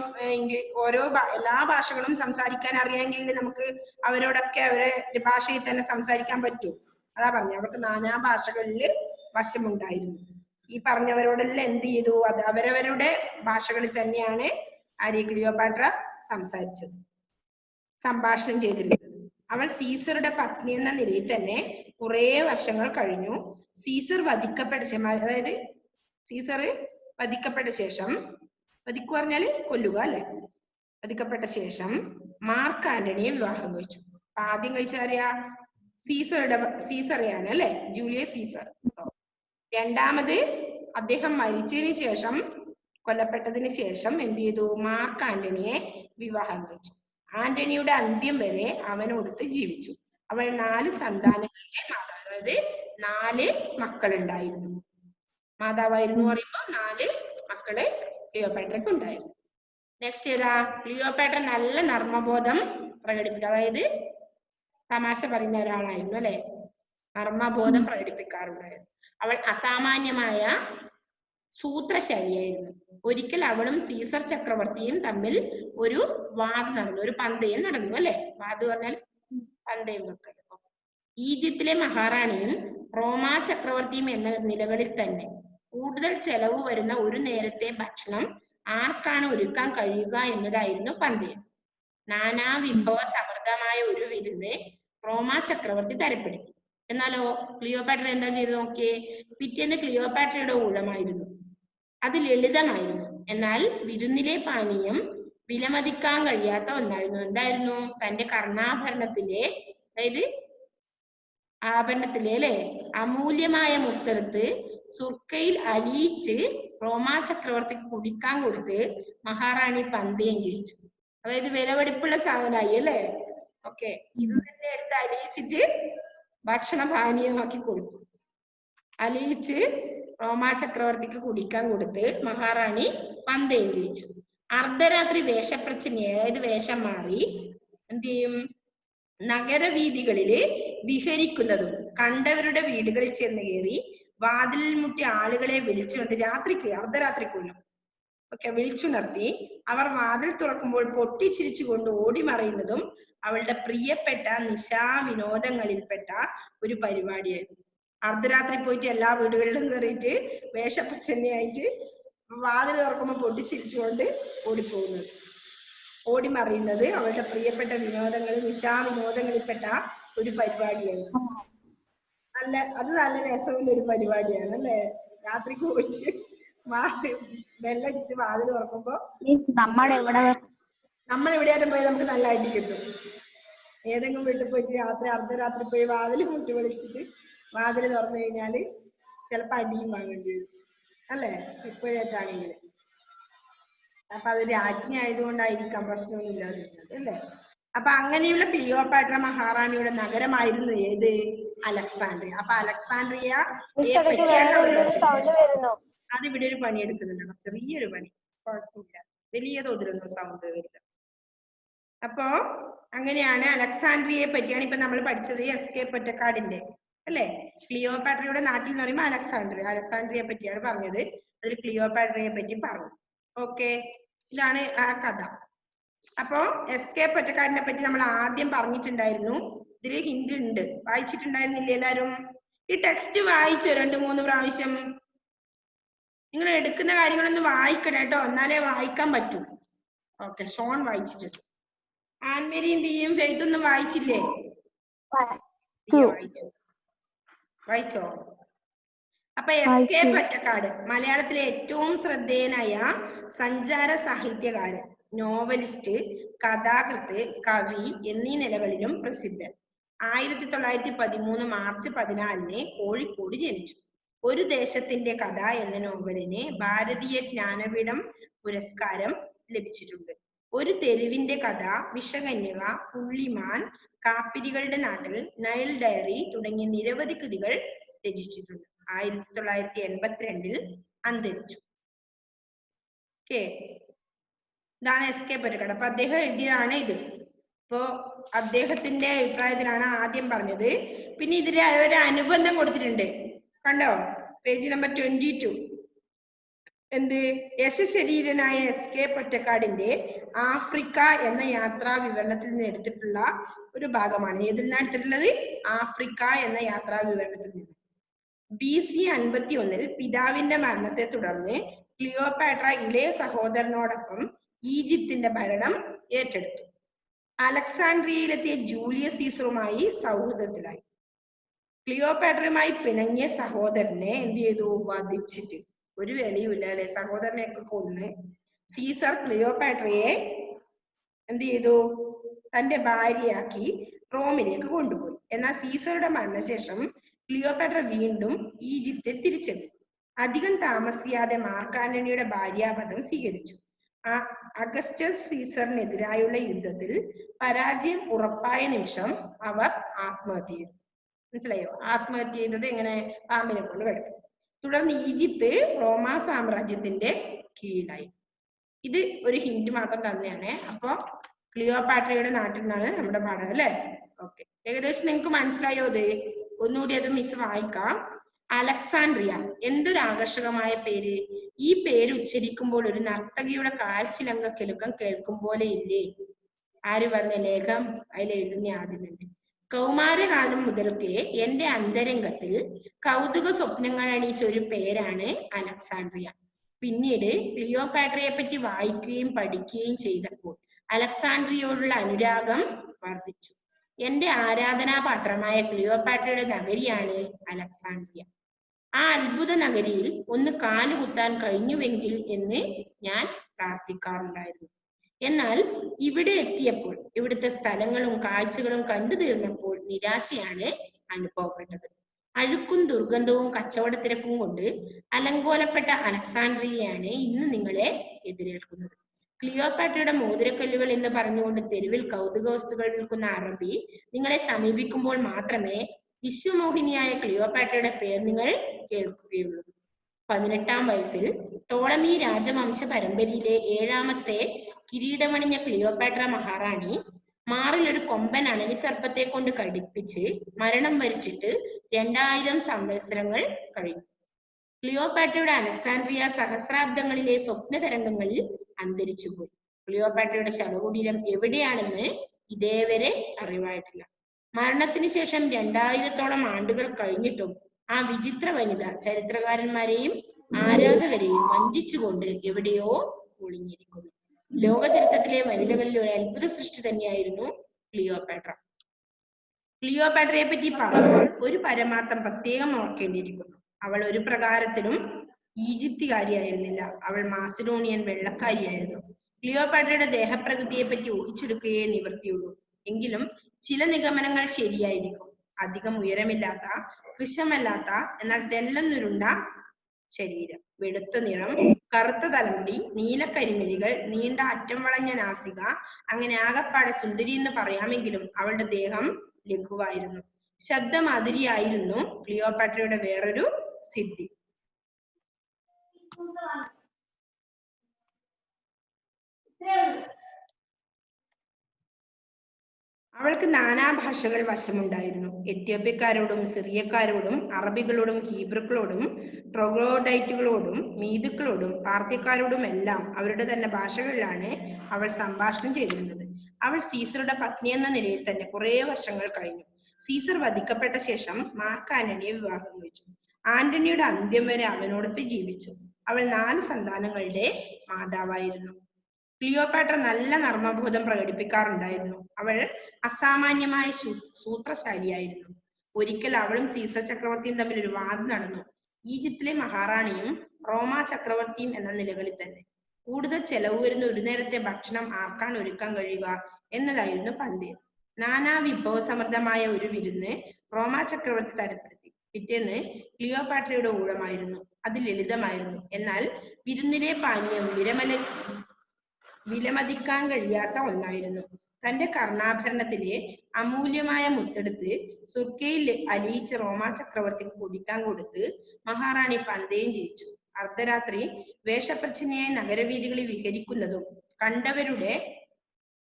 എല്ലാ ഭാഷകളും സംസാരിക്കാൻ അറിയാമെങ്കിൽ നമുക്ക് അവരോടൊക്കെ അവരുടെ ഭാഷയിൽ തന്നെ സംസാരിക്കാൻ പറ്റും. അതാ പറഞ്ഞു, അവർക്ക് നാനാ ഭാഷകളിൽ വശമുണ്ടായിരുന്നു. ഈ പറഞ്ഞവരോടെല്ലാം എന്ത് ചെയ്തു? അത് അവരവരുടെ ഭാഷകളിൽ തന്നെയാണ് ക്ലിയോപാട്ര സംഭാഷണം ചെയ്തിരുന്നത്. അവൾ സീസറുടെ പത്നി എന്ന നിലയിൽ തന്നെ കുറെ വർഷങ്ങൾ കഴിഞ്ഞു. സീസർ വധിക്കപ്പെട്ട ശേഷം, അതായത് സീസർ വധിക്കപ്പെട്ട ശേഷം, വധിക്കുക പറഞ്ഞാല് കൊല്ലുക അല്ലെ? വധിക്കപ്പെട്ട ശേഷം മാർക്ക് ആന്റണിയെ വിവാഹം കഴിച്ചു. അപ്പൊ ആദ്യം കഴിച്ചറിയാ സീസറെയാണ് അല്ലെ? Julius Caesar. രണ്ടാമത് അദ്ദേഹം മരിച്ചതിന് ശേഷം, കൊല്ലപ്പെട്ടതിന് ശേഷം എന്ത് ചെയ്തു? മാർക്ക് ആന്റണിയെ വിവാഹം കഴിച്ചു. ആന്റണിയുടെ അന്ത്യം വരെ അവനോടൊത്ത് ജീവിച്ചു. അവൾ 4 സന്താനങ്ങളുടെ മാതാവ്, അതായത് 4 മക്കളുണ്ടായിരുന്നു. മാതാവായിരുന്നു പറയുമ്പോ 4 മക്കള് ക്ലിയോപാട്രയ്ക്ക് ഉണ്ടായിരുന്നു. നെക്സ്റ്റ് ഏതാ? ക്ലിയോപാട്ര നല്ല നർമ്മബോധം പ്രകടിപ്പിക്കുക, അതായത് തമാശ പറയുന്ന ഒരാളായിരുന്നു അല്ലെ? നർമ്മബോധം പ്രകടിപ്പിക്കാറുണ്ടായിരുന്നു. അവൾ അസാമാന്യമായ സൂത്രശാലിയായിരുന്നു. ഒരിക്കൽ അവളും സീസർ ചക്രവർത്തിയും തമ്മിൽ ഒരു നടന്നു, ഒരു പന്തയം നടന്നു അല്ലെ? വാത് പറഞ്ഞാൽ പന്തയം വെക്കൽ. ഈജിപ്തിലെ മഹാറാണിയും റോമാ ചക്രവർത്തിയും എന്ന നിലകളിൽ തന്നെ കൂടുതൽ ചെലവ് വരുന്ന ഒരു നേരത്തെ ഭക്ഷണം ആർക്കാണ് ഒരുക്കാൻ കഴിയുക എന്നതായിരുന്നു പന്തയം. നാനാ വിഭവ സമൃദ്ധമായ ഒരു വിരുന്ന് റോമാ ചക്രവർത്തി തരപ്പെടുത്തി. എന്നാലോ ക്ലിയോപാട്ര എന്താ ചെയ്ത് നോക്കിയേ? പിറ്റേന്ന് ക്ലിയോപാട്രയുടെ ഊഴമായിരുന്നു. അത് ലളിതമായിരുന്നു. എന്നാൽ വിരുന്നിലെ പാനീയം വിലമതിക്കാൻ കഴിയാത്ത ഒന്നായിരുന്നു. എന്തായിരുന്നു? തന്റെ കർണാഭരണത്തിലെ, അതായത് ആഭരണത്തിലെ അല്ലെ, അമൂല്യമായ മുത്തെടുത്ത് സുർക്കയിൽ അലിയിച്ച് റോമാ ചക്രവർത്തിക്ക് കുടിക്കാൻ കൊടുത്ത് മഹാറാണി പന്തയം ജയിച്ചു. അതായത് വിലപിടിപ്പുള്ള സാധനമായി അല്ലെ? ഓക്കെ, ഇത് തന്നെ എടുത്ത് അലിയിച്ചിട്ട് ഭക്ഷണ പാനീയമാക്കി കൊടുത്തു. അലിയിച്ച് റോമാ ചക്രവർത്തിക്ക് കുടിക്കാൻ കൊടുത്ത് മഹാറാണി പന്തയം ജയിച്ചു. അർദ്ധരാത്രി വേഷപ്രച്ഛന്ന, അതായത് വേഷം മാറി എന്ത് ചെയ്യും? നഗരവീഥികളില് വിഹരിക്കുന്നതും കണ്ടവരുടെ വീടുകളിൽ ചെന്ന് കയറി വാതിലിൽ മുട്ടി ആളുകളെ വിളിച്ചു വന്ന് അർദ്ധരാത്രിക്കുള്ളും ഒക്കെ വിളിച്ചുണർത്തി. അവർ വാതിൽ തുറക്കുമ്പോൾ പൊട്ടിച്ചിരിച്ചുകൊണ്ട് ഓടി മറയുന്നതും അവളുടെ പ്രിയപ്പെട്ട നിശാവിനോദങ്ങളിൽപ്പെട്ട ഒരു പരിപാടിയായിരുന്നു. അർദ്ധരാത്രി പോയിട്ട് എല്ലാ വീടുകളിലും കയറിയിട്ട് വേഷപ്രച്ഛന്നയായിട്ട് വാതിൽ തുറക്കുമ്പോൾ പൊട്ടിച്ചിരിച്ചുകൊണ്ട് ഓടിപ്പോകുന്നത്, ഓടി മറിയുന്നത് അവളുടെ പ്രിയപ്പെട്ട നിശാവിനോദങ്ങളിൽപ്പെട്ട ഒരു പരിപാടിയായിരുന്നു. നല്ല രസമുള്ള ഒരു പരിപാടിയാണ് അല്ലേ? രാത്രിക്ക് പോയിട്ട് ബെല്ലടിച്ച് വാതിൽ തുറക്കുമ്പോ നമ്മളെവിടെയാലും പോയി നമുക്ക് നല്ല അടി കിട്ടും. ഏതെങ്കിലും വീട്ടിൽ പോയിട്ട് അർദ്ധരാത്രി പോയി വാതിൽ മുട്ടി വിളിച്ചിട്ട് വാതിൽ തുറന്നു കഴിഞ്ഞാല് ചിലപ്പോ അടിയും വാങ്ങേണ്ടി വരും അല്ലേ? ഇപ്പോഴേക്കാണെങ്കിൽ. അപ്പൊ അത് രാജ്ഞി ആയതുകൊണ്ടായിരിക്കാം പ്രശ്നമൊന്നും ഇല്ലാതിരുന്നത് അല്ലേ? അപ്പൊ അങ്ങനെയുള്ള ക്ലിയോപാട്ര മഹാറാണിയുടെ നഗരമായിരുന്നു ഏത്? അലക്സാണ്ട്രിയ. അപ്പൊ അലക്സാണ്ട്രിയ അത് ഇവിടെ ഒരു പണി എടുക്കുന്നുണ്ടോ? ചെറിയൊരു പണി, കുഴപ്പമില്ല, വലിയ തോതിലൊന്നും സൗണ്ട് വരില്ല. അപ്പോ അങ്ങനെയാണ് അലക്സാണ്ട്രിയയെ പറ്റിയാണ് ഇപ്പൊ നമ്മൾ പഠിച്ചത്. എസ്.കെ. പൊറ്റക്കാടിന്റെ അല്ലെ? ക്ലിയോപാട്രയുടെ നാട്ടിൽ എന്ന് പറയുമ്പോൾ അലക്സാണ്ട്രിയയെ പറ്റിയാണ് പറഞ്ഞത്. അതിൽ ക്ലിയോപാട്രയെ പറ്റി പറഞ്ഞു. ഓക്കെ, ഇതാണ് ആ കഥ. അപ്പോ എസ്.കെ. പൊറ്റക്കാടിനെ പറ്റി നമ്മൾ ആദ്യം പറഞ്ഞിട്ടുണ്ടായിരുന്നു. ഇതിൽ ഹിന്റ് ഉണ്ട്, വായിച്ചിട്ടുണ്ടായിരുന്നില്ലേ എല്ലാരും? ഈ ടെക്സ്റ്റ് വായിച്ചോ 2-3 പ്രാവശ്യം? നിങ്ങൾ എടുക്കുന്ന കാര്യങ്ങളൊന്ന് വായിക്കണം കേട്ടോ, എന്നാലേ വായിക്കാൻ പറ്റൂ. ഓക്കെ, ഷോൺ വായിച്ചിട്ടുണ്ട്. ആൻമേരിയും തീയും ഫെയ്ത്തൊന്നും വായിച്ചില്ലേ? വായിച്ചോ? അപ്പൊ എസ്.കെ. പൊറ്റക്കാട് മലയാളത്തിലെ ഏറ്റവും ശ്രദ്ധേയനായ സഞ്ചാര സാഹിത്യകാരൻ, നോവലിസ്റ്റ്, കഥാകൃത്ത്, കവി എന്നീ നിലകളിലും പ്രസിദ്ധൻ. 1913 മാർച്ച് 14 കോഴിക്കോട് ജനിച്ചു. ഒരു ദേശത്തിന്റെ കഥ എന്ന നോവലിന് ഭാരതീയ ജ്ഞാനപീഠം പുരസ്കാരം ലഭിച്ചിട്ടുണ്ട്. ഒരു തെരുവിന്റെ കഥ, വിഷകന്യക, പുള്ളിമാൻ, കാപ്പിരികളുടെ നാട്ടിൽ, നൈൽ ഡയറി തുടങ്ങിയ നിരവധി കൃതികൾ രചിച്ചിട്ടുണ്ട്. 1982 അന്തരിച്ചു. ഓക്കെ, ഇതാണ് എസ്.കെ. പൊറ്റക്കാട്. അപ്പൊ അദ്ദേഹം എഴുതിയതാണ് ഇത്. ഇപ്പോ അദ്ദേഹത്തിന്റെ അഭിപ്രായത്തിലാണ് ആദ്യം പറഞ്ഞത്. പിന്നെ ഇതിൽ ഒരു അനുബന്ധം കൊടുത്തിട്ടുണ്ട്, കണ്ടോ? Page number 22. എന്ത്? യശശരീരനായ എസ്.കെ. പൊറ്റക്കാടിന്റെ ആഫ്രിക്ക എന്ന യാത്രാ വിവരണത്തിൽ നിന്ന് എടുത്തിട്ടുള്ള ഒരു ഭാഗമാണ്. ഏതിൽ നിന്നാണ് എടുത്തിട്ടുള്ളത്? ആഫ്രിക്ക എന്ന യാത്രാ വിവരണത്തിൽ നിന്ന്. BC 51 പിതാവിന്റെ മരണത്തെ തുടർന്ന് ക്ലിയോപാട്ര ഇളയ സഹോദരനോടൊപ്പം ഈജിപ്തിന്റെ ഭരണം ഏറ്റെടുത്തു. അലക്സാണ്ട്രിയയിലെത്തിയ ജൂലിയസ് സീസറുമായി സൗഹൃദത്തിലായി. ക്ലിയോപാട്രയുമായി പിണങ്ങിയ സഹോദരനെ എന്ത് ചെയ്തു? വധിച്ചിട്ട്. ഒരു വിലയുമില്ല അല്ലെ? സഹോദരനെയൊക്കെ കൊന്ന് സീസർ ക്ലിയോപാട്രയെ എന്ത് ചെയ്തു? തന്റെ ഭാര്യയാക്കി റോമിലേക്ക് കൊണ്ടുപോയി. എന്നാൽ സീസറുടെ മരണശേഷം ക്ലിയോപാട്ര വീണ്ടും ഈജിപ്തിൽ തിരിച്ചെത്തി. അധികം താമസിയാതെ മാർക്ക് ആന്റണിയുടെ ഭാര്യാപദം സ്വീകരിച്ചു. അഗസ്റ്റസ് സീസറിനെതിരായുള്ള യുദ്ധത്തിൽ പരാജയം ഉറപ്പായ നിമിഷം അവർ ആത്മഹത്യ ചെയ്തു. മനസ്സിലായോ? ആത്മഹത്യ ചെയ്തത് എങ്ങനെ? പാമ്പിനെ കൊണ്ട് കടിപ്പിച്ചു. തുടർന്ന് ഈജിപ്ത് റോമാ സാമ്രാജ്യത്തിന്റെ കീഴിലായി. ഇത് ഒരു ഹിന്റ് മാത്രം തന്നെയാണ്. അപ്പൊ ക്ലിയോപാട്രയുടെ നാട്ടിൽ നിന്നാണ് നമ്മുടെ പാഠം അല്ലെ? ഓക്കെ, ഏകദേശം നിങ്ങൾക്ക് മനസ്സിലായോ? അത് ഒന്നുകൂടി അത് മിസ് വായിക്കാം. അലക്സാണ്ട്രിയ എന്തൊരു ആകർഷകമായ പേര്! ഈ പേര് ഉച്ചരിക്കുമ്പോൾ ഒരു നർത്തകിയുടെ കാൽച്ചിലങ്ക കിലുക്കം കേൾക്കും പോലെ ഇല്ലേ? ആര് പറഞ്ഞ ലേഖം? അതിൽ എഴുതുന്ന ആദ്യം തന്നെ. കൗമാരകാലം മുതൽക്കേ എന്റെ അന്തരംഗത്തിൽ കൗതുക സ്വപ്നങ്ങൾ അണിയിച്ച ഒരു പേരാണ് അലക്സാണ്ട്രിയ. പിന്നീട് ക്ലിയോപാട്രയെ പറ്റി വായിക്കുകയും പഠിക്കുകയും ചെയ്തപ്പോൾ അലക്സാണ്ട്രിയയോടുള്ള അനുരാഗം വർദ്ധിച്ചു. എന്റെ ആരാധനാപാത്രമായ ക്ലിയോപാട്രയുടെ നഗരിയാണ് അലക്സാണ്ട്രിയ. ആ അത്ഭുത നഗരിയിൽ ഒന്ന് കാലുകുത്താൻ കഴിഞ്ഞുവെങ്കിൽ എന്ന് ഞാൻ പ്രാർത്ഥിക്കാറുണ്ടായിരുന്നു. എന്നാൽ ഇവിടെ എത്തിയപ്പോൾ, ഇവിടുത്തെ സ്ഥലങ്ങളും കാഴ്ചകളും കണ്ടു തീർന്നപ്പോൾ നിരാശയാണ് അനുഭവപ്പെട്ടത്. അഴുക്കും ദുർഗന്ധവും കച്ചവട തിരക്കും കൊണ്ട് അലങ്കോലപ്പെട്ട അലക്സാണ്ട്രിയയാണ് ഇന്ന് നിങ്ങളെ എതിരേൽക്കുന്നത്. ക്ലിയോപാട്രയുടെ മോതിരക്കല്ലുകൾ എന്ന് പറഞ്ഞുകൊണ്ട് തെരുവിൽ കൗതുക വസ്തുക്കൾ വിൽക്കുന്ന അറബി നിങ്ങളെ സമീപിക്കുമ്പോൾ മാത്രമേ വിശ്വമോഹിനിയായ ക്ലിയോപാട്രയുടെ പേർ നിങ്ങൾ കേൾക്കുകയുള്ളൂ. 18-ാം വയസ്സിൽ ടോളമി രാജവംശ പരമ്പരയിലെ 7ാമത്തെ കിരീടമണിഞ്ഞ ക്ലിയോപാട്ര മഹാറാണി മാറിൽ ഒരു കൊമ്പൻ അനലിസർപ്പത്തെ കൊണ്ട് കടിപ്പിച്ച് മരണം വരിച്ചിട്ട് 2000 സംവത്സരങ്ങൾ കഴിഞ്ഞു. ക്ലിയോപാട്രയുടെ അലക്സാൻഡ്രിയ സഹസ്രാബ്ദങ്ങളിലെ സ്വപ്ന തരംഗങ്ങളിൽ അന്തരിച്ചുപോയി. ക്ലിയോപാട്രയുടെ ശവകുടീരം എവിടെയാണെന്ന് ഇതേവരെ അറിവായിട്ടില്ല. മരണത്തിന് ശേഷം 2000-ഓളം ആണ്ടുകൾ കഴിഞ്ഞിട്ടും ആ വിചിത്ര വനിത ചരിത്രകാരന്മാരെയും ആരാധകരെയും വഞ്ചിച്ചുകൊണ്ട് എവിടെയോ ഒളിഞ്ഞിരിക്കുന്നു. ലോക ചരിത്രത്തിലെ വനിതകളിൽ ഒരു അത്ഭുത സൃഷ്ടി തന്നെയായിരുന്നു ക്ലിയോപാട്ര. ക്ലിയോപാട്രയെ പറ്റി പറയുമ്പോൾ ഒരു പരമാർത്ഥം പ്രത്യേകം ഓർക്കേണ്ടിയിരിക്കുന്നു. അവൾ ഒരു പ്രകാരത്തിലും ഈജിപ്തുകാരിയായിരുന്നില്ല. അവൾ മാസിഡോണിയൻ വെള്ളക്കാരിയായിരുന്നു. ക്ലിയോപാട്രയുടെ ദേഹപ്രകൃതിയെ പറ്റി ഊഹിച്ചെടുക്കുകയേ നിവൃത്തിയുള്ളൂ. എങ്കിലും ചില നിഗമനങ്ങൾ ശരിയായിരിക്കും. അധികം ഉയരമില്ലാത്ത, കൃശമല്ലാത്ത, എന്നാൽ തെല്ലെന്നുരുണ്ട ശരീരം, വെളുത്ത നിറം, കറുത്ത തലമുടി, നീലക്കരിമിഴികൾ, നീണ്ട അറ്റം വളഞ്ഞ നാസിക, അങ്ങനെ ആകപ്പാടെ സുന്ദരി എന്ന് പറയാമെങ്കിലും അവളുടെ ദേഹം ലഘുവായിരുന്നു. ശബ്ദമാധുരിയായിരുന്നു ക്ലിയോപാട്രയുടെ വേറൊരു സിദ്ധി. അവൾക്ക് നാനാഭാഷകൾ വശമുണ്ടായിരുന്നു. എത്യോപ്യക്കാരോടും സിറിയക്കാരോടും അറബികളോടും ഹീബ്രുക്കളോടും ട്രോഗ്ലോഡൈറ്റുകളോടും മീതുക്കളോടും പാർത്യക്കാരോടും എല്ലാം അവരുടെ തന്നെ ഭാഷകളിലാണ് അവൾ സംഭാഷണം ചെയ്തിരുന്നത്. അവൾ സീസറുടെ പത്നി എന്ന നിലയിൽ തന്നെ കുറെ വർഷങ്ങൾ കഴിഞ്ഞു. സീസർ വധിക്കപ്പെട്ട ശേഷം മാർക്ക് ആന്റണിയെ വിവാഹം കഴിച്ചു. ആന്റണിയുടെ അന്ത്യം വരെ അവനോടൊത്ത് ജീവിച്ചു. അവൾ 4 സന്താനങ്ങളുടെ മാതാവായിരുന്നു. ക്ലിയോപാട്ര നല്ല നർമ്മബോധം പ്രകടിപ്പിക്കാറുണ്ടായിരുന്നു. അവൾ അസാമാന്യമായ സൂത്രശാലിയായിരുന്നു. ഒരിക്കൽ അവളും സീസർ ചക്രവർത്തിയും തമ്മിൽ ഒരു വാദം നടന്നു. ഈജിപ്തിലെ മഹാറാണിയും റോമാ ചക്രവർത്തിയും എന്ന നിലകളിൽ തന്നെ. കൂടുതൽ ചെലവ് വരുന്ന ഒരു നേരത്തെ ഭക്ഷണം ആർക്കാണ് ഒരുക്കാൻ കഴിയുക എന്നതായിരുന്നു പന്തയം. നാനാ വിഭവസമൃദ്ധമായ ഒരു വിരുന്ന് റോമാ ചക്രവർത്തി തരപ്പെടുത്തി. പിറ്റേന്ന് ക്ലിയോപാട്രയുടെ ഊഴമായിരുന്നു. അത് ലളിതമായിരുന്നു. എന്നാൽ വിരുന്നിലെ പാനീയം വിലമതിക്കാൻ കഴിയാത്ത ഒന്നായിരുന്നു. തന്റെ കർണാഭരണത്തിലെ അമൂല്യമായ മുത്തെടുത്ത് സുർക്കയിൽ അലിയിച്ച് റോമാ ചക്രവർത്തിക്ക് കുടിക്കാൻ കൊടുത്ത് മഹാറാണി പന്തയം ജയിച്ചു. അർദ്ധരാത്രി വേഷപ്രച്ഛന്നയായി നഗരവീഥികളിൽ വിഹരിക്കുന്നതും കണ്ടവരുടെ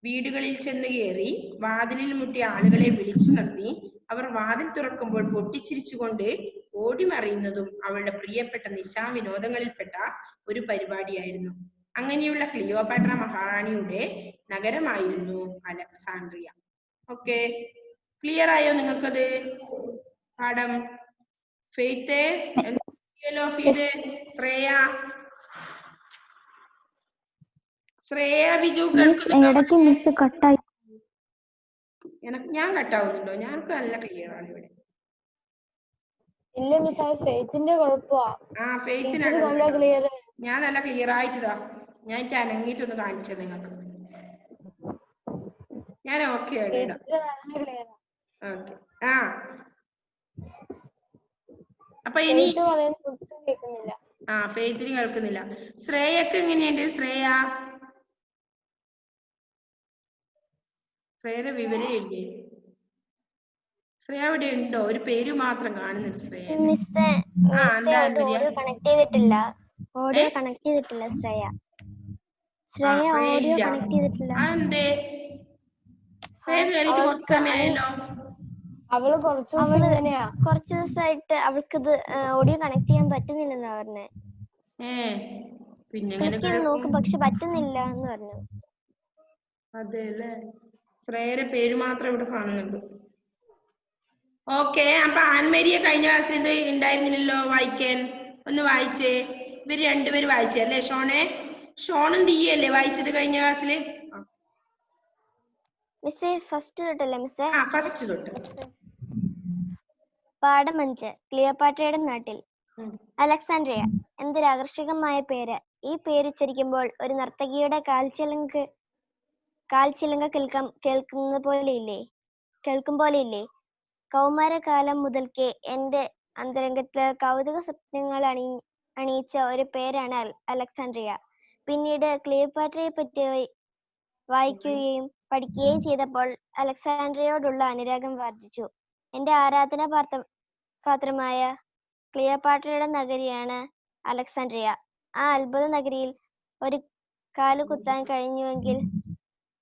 വീടുകളിൽ ചെന്ന് കയറി വാതിലിൽ മുട്ടിയ ആളുകളെ വിളിച്ചു നിർത്തി അവർ വാതിൽ തുറക്കുമ്പോൾ പൊട്ടിച്ചിരിച്ചുകൊണ്ട് ഓടിമറിയുന്നതും അവളുടെ പ്രിയപ്പെട്ട നിശാവിനോദങ്ങളിൽപ്പെട്ട ഒരു പരിപാടിയായിരുന്നു. അങ്ങനെയുള്ള ക്ലിയോപാട്ര മഹാറാണിയുടെ നഗരമായിരുന്നു അലക്സാൻഡ്രിയ. ഓക്കെ, ക്ലിയർ ആയോ നിങ്ങൾക്കത് പാഠം? ഫെയ്ത്ത്, ശ്രേയ ബിജു ഇടയ്ക്ക് മിസ് കട്ടായി. ഞാൻ കട്ടാവുന്നുണ്ടോ? ഞങ്ങൾക്ക് നല്ല ക്ലിയർ ആണ് ഇവിടെ. ഇല്ല മിസ്, അത് ഫെയ്ത്തിന്റെ കുഴപ്പമാ. ആ ഫെയ്ത്തിനാണ്. ഞാൻ നല്ല ക്ലിയർ ആയിട്ടാ. ഞാൻ അനങ്ങിയിട്ടൊന്ന് കാണിച്ചത് നിങ്ങൾക്ക്. ഞാൻ ഓക്കെ ആണ്. ആ അപ്പൊ ഇനി ഫെയ്ത്തിന് കേൾക്കുന്നില്ല. ശ്രേയക്ക് എങ്ങനെയുണ്ട്? ശ്രേയയുടെ വിവരം ഇല്ലേ? ശ്രേയ ഇവിടെ ഉണ്ടോ? ഒരു പേര് മാത്രം കാണുന്നുണ്ട്. ശ്രേയ കണക്ട് ചെയ്തിട്ടില്ല. ഓഡിയോ കണക്ട് ചെയ്തിട്ടില്ല. ശ്രേയ ഓഡിയോ കണക്ട് ചെയ്തിട്ടില്ല. അതെന്തേ? ശ്രേയ കേറിയിട്ട് കുറച്ച് സമയമായല്ലോ. അവള് കുറച്ച് ദിവസമായിട്ട് അവൾക്ക് ഇത് ഓഡിയോ കണക്ട് ചെയ്യാൻ പറ്റുന്നില്ലെന്നാ പറഞ്ഞേ. പിന്നെ നോക്കും, പക്ഷെ പറ്റുന്നില്ല എന്ന് പറഞ്ഞു. അതെ അല്ലേ? ശ്രേയയുടെ പേര് മാത്രം ഇവിടെ കാണുന്നുണ്ട്. ഓക്കെ, അപ്പൊ ആൻമേരിയെ കഴിഞ്ഞ ക്ലാസ്സിൽ ഇത് ഉണ്ടായിരുന്നില്ലല്ലോ വായിക്കാൻ. ഒന്ന് വായിച്ചേ. ഇവര് രണ്ടുപേര് വായിച്ചല്ലേ? ഷോണും തീയല്ലേ വായിച്ചത് കഴിഞ്ഞ ക്ലാസ്സില്? ഫസ്റ്റ് തൊട്ടല്ലേ മിസ്സേ? ഫസ്റ്റ് തൊട്ട്. പാഠം 5. ക്ലിയോപാട്രയുടെ നാട്ടിൽ. അലക്സാൻഡ്രിയ, എന്തൊരു ആകർഷകമായ പേര്. ഈ പേര് ഉച്ചരിക്കുമ്പോൾ ഒരു നർത്തകിയുടെ കാൽച്ചിലങ്ക കേൾക്കും പോലെയില്ലേ? കൗമാരകാലം മുതൽക്കേ എന്റെ അന്തരംഗത്തില് കൗതുക സ്വപ്നങ്ങൾ അണിയിച്ച ഒരു പേരാണ് അലക്സാൻഡ്രിയ. പിന്നീട് ക്ലിയോപാട്രയെ പറ്റി വായിക്കുകയും പഠിക്കുകയും ചെയ്തപ്പോൾ അലക്സാൻഡ്രിയയോടുള്ള അനുരാഗം വർദ്ധിച്ചു. എന്റെ ആരാധനാ പാത്രമായ ക്ലിയോപാട്രയുടെ നഗരിയാണ് അലക്സാൻഡ്രിയ. ആ അത്ഭുത നഗരിയിൽ ഒരു കാലുകുത്താൻ കഴിഞ്ഞുവെങ്കിൽ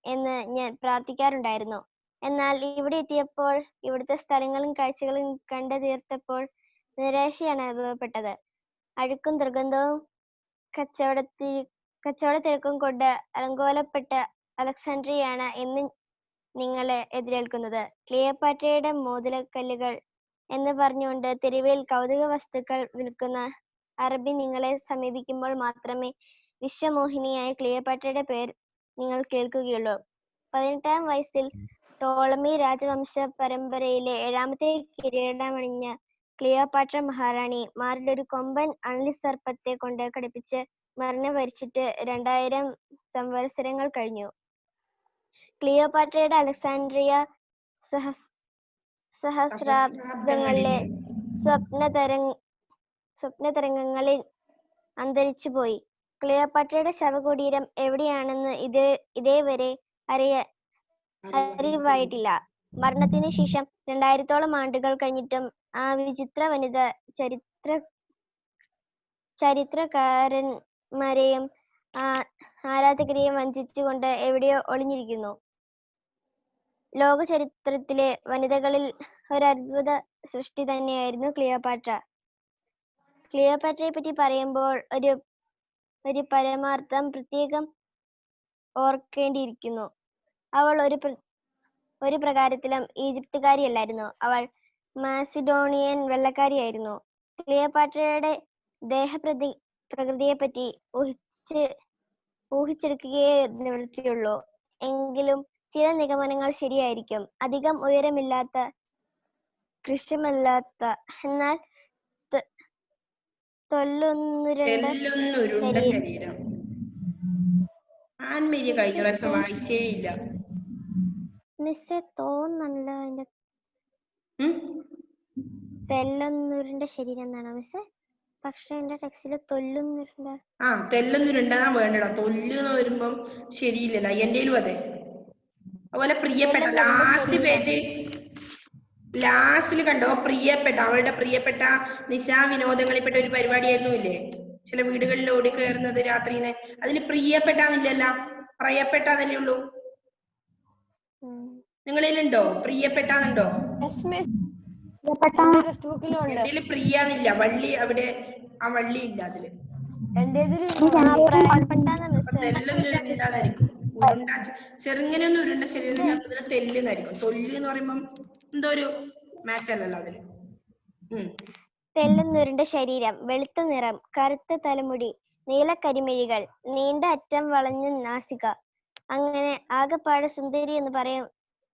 എന്ന് ഞാൻ പ്രാർത്ഥിക്കാറുണ്ടായിരുന്നു. എന്നാൽ ഇവിടെ എത്തിയപ്പോൾ ഇവിടുത്തെ സ്ഥലങ്ങളും കാഴ്ചകളും കണ്ടു തീർത്തപ്പോൾ നിരാശയാണ് അനുഭവപ്പെട്ടത്. അഴുക്കും ദുർഗന്ധവും കച്ചവട തിരക്കും കൊണ്ട് അലങ്കോലപ്പെട്ട അലക്സാൻഡ്രിയയാണ് ഇന്ന് നിങ്ങളെ എതിരേൽക്കുന്നത്. ക്ലിയോപാട്രയുടെ മോതിരക്കല്ലുകൾ എന്ന് പറഞ്ഞുകൊണ്ട് തെരുവിൽ കൗതുക വസ്തുക്കൾ വിൽക്കുന്ന അറബി നിങ്ങളെ സമീപിക്കുമ്പോൾ മാത്രമേ വിശ്വമോഹിനിയായ ക്ലിയോപാട്രയുടെ പേർ നിങ്ങൾ കേൾക്കുകയുള്ളൂ. 18-ാം വയസ്സിൽ ടോളമി രാജവംശ പരമ്പരയിലെ 7ാമത്തെ കിരീടമണിഞ്ഞ ക്ലിയോപാട്ര മഹാറാണി മാറിലൊരു കൊമ്പൻ അണലിസർപ്പത്തെ കൊണ്ട് കടിപ്പിച്ച് മരണം വരിച്ചിട്ട് 2000 സംവത്സരങ്ങൾ കഴിഞ്ഞു. ക്ലിയോപാട്രയുടെ അലക്സാൻഡ്രിയ സഹസ്രാബ്ദങ്ങളിലെ സ്വപ്നതരംഗങ്ങളിൽ അന്തരിച്ചുപോയി. ക്ലിയോപാട്രയുടെ ശവകുടീരം എവിടെയാണെന്ന് ഇതേവരെ അറിവായിട്ടില്ല. മരണത്തിനു ശേഷം 2000-ഓളം ആണ്ടുകൾ കഴിഞ്ഞിട്ടും ആ വിചിത്ര വനിത ചരിത്രകാരന്മാരെയും ആരാധകരെയും വഞ്ചിച്ചുകൊണ്ട് എവിടെയോ ഒളിഞ്ഞിരിക്കുന്നു. ലോക ചരിത്രത്തിലെ വനിതകളിൽ ഒരത്ഭുത സൃഷ്ടി തന്നെയായിരുന്നു ക്ലിയോപാട്ര. ക്ലിയോപാട്രയെ പറ്റി പറയുമ്പോൾ ഒരു പരമാർത്ഥം പ്രത്യേകം ഓർക്കേണ്ടിയിരിക്കുന്നു. അവൾ ഒരു പ്രകാരത്തിലും ഈജിപ്തുകാരിയല്ലായിരുന്നു. അവൾ മാസിഡോണിയൻ വെള്ളക്കാരിയായിരുന്നു. ക്ലിയോപാട്രയുടെ പ്രകൃതിയെപ്പറ്റി ഊഹിച്ചെടുക്കുകയേ നിവൃത്തിയുള്ളൂ. എങ്കിലും ചില നിഗമനങ്ങൾ ശരിയായിരിക്കും. അധികം ഉയരമില്ലാത്ത, കൃശമല്ലാത്ത, എന്നാൽ തെല്ലൊന്നുരുണ്ട ശരീരം. ആൻമേരി കഴിഞ്ഞ പ്രാവശ്യം വായിച്ചേ ഇല്ല. മിസ്സേ തോന്നല്ലോ അതിന്റെ തെല്ലൊന്നുരുണ്ട ശരീരം എന്നാണ് മിസ്സേ. പക്ഷെ എന്റെ ടെക്സ്റ്റില് തൊല്ലുന്നുരുണ്ട. തെല്ലൊന്നുരുണ്ടാ വേണ്ടടാ. തൊല്ല് എന്ന് വരുമ്പം ശരിയില്ലല്ലോ. എന്റെയിലും അതെ. അതുപോലെ പ്രിയപ്പെട്ട ലാസ്റ്റ് പേജ് ലാസ്റ്റിൽ കണ്ടോ, പ്രിയപ്പെട്ട അവളുടെ പ്രിയപ്പെട്ട നിശാ വിനോദങ്ങളിൽപ്പെട്ട ഒരു പരിപാടിയായിരുന്നു ഇല്ലേ, ചില വീടുകളിൽ ഓടി കയറുന്നത് രാത്രിനെ. അതിൽ പ്രിയപ്പെട്ടാന്നില്ലല്ല, പ്രയപ്പെട്ടാന്നല്ലേ ഉള്ളൂ. നിങ്ങളിലുണ്ടോ പ്രിയപ്പെട്ടാന്നുണ്ടോ? എന്റെ പ്രിയാന്നില്ല, വള്ളി അവിടെ ആ വള്ളി ഇല്ല അതില്. തെല്ലുണ്ടാതായിരിക്കും. ഉരുണ്ട ചെറുങ്ങനൊന്നും ഉരുണ്ട ശരീരത്തിന് തെല്ലുന്നായിരിക്കും. തൊല്ല് എന്ന് പറയുമ്പം എന്തോ ഒരു മാച്ച് അല്ലല്ലോ അതില്. തെല്ലുന്നുരുണ്ട ശരീരം, വെളുത്ത നിറം, കറുത്ത തലമുടി, നീലക്കരിമിഴികൾ, നീണ്ട അറ്റം വളഞ്ഞ നാസിക, അങ്ങനെ ആകെപ്പാടെ സുന്ദരി എന്ന്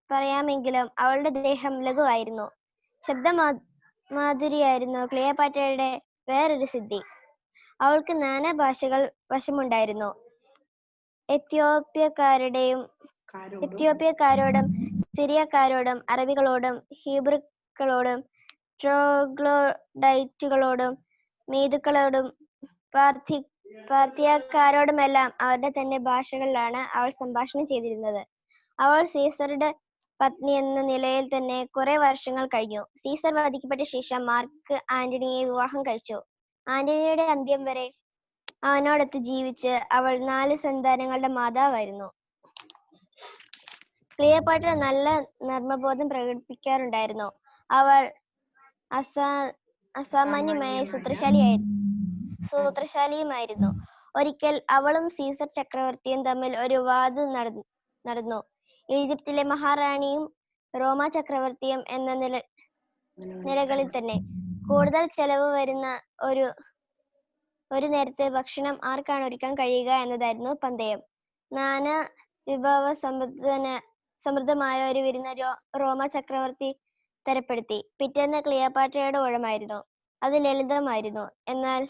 പറയാമെങ്കിലും അവളുടെ ദേഹം ലഘുവായിരുന്നു. ശബ്ദമാധുരിയായിരുന്നു ക്ലിയോപാട്രയുടെ വേറൊരു സിദ്ധി. അവൾക്ക് നാനാ ഭാഷകൾ വശമുണ്ടായിരുന്നു. എത്യോപ്യക്കാരോടും സിറിയക്കാരോടും അറബികളോടും ഹീബ്രുക്കളോടും ട്രോഗ്ലോഡൈറ്റുകളോടും മീതുക്കളോടും പാർത്തിയക്കാരോടുമെല്ലാം അവരുടെ തന്നെ ഭാഷകളിലാണ് അവൾ സംഭാഷണം ചെയ്തിരുന്നത്. അവൾ സീസറുടെ പത്നി എന്ന നിലയിൽ തന്നെ കുറെ വർഷങ്ങൾ കഴിഞ്ഞു. സീസർ വധിക്കപ്പെട്ട ശേഷം മാർക്ക് ആന്റണിയെ വിവാഹം കഴിച്ചു. ആന്റണിയുടെ അന്ത്യം വരെ അവനോടൊത്ത് ജീവിച്ച് അവൾ 4 സന്താനങ്ങളുടെ മാതാവായിരുന്നു. ക്ലിയോപാട്ര നല്ല നർമ്മബോധം പ്രകടിപ്പിക്കാറുണ്ടായിരുന്നു. അവൾ അസാമാന്യമായ സൂത്രശാലിയുമായിരുന്നു. ഒരിക്കൽ അവളും സീസർ ചക്രവർത്തിയും തമ്മിൽ ഒരു വാദം നടന്നു. ഈജിപ്തിലെ മഹാറാണിയും റോമ ചക്രവർത്തിയും എന്ന നിലകളിൽ തന്നെ കൂടുതൽ ചെലവ് വരുന്ന ഒരു നേരത്തെ ഭക്ഷണം ആർക്കാണ് ഒരുക്കാൻ കഴിയുക എന്നതായിരുന്നു പന്തയം. നാനാ വിഭവ സമൃദ്ധമായ ഒരു വിരുന്ന് റോമ ചക്രവർത്തി തരപ്പെടുത്തി. പിറ്റേന്ന് ക്ലിയോപാട്രയുടെ ഊഴമായിരുന്നു. അത് ലളിതമായിരുന്നു, എന്നാൽ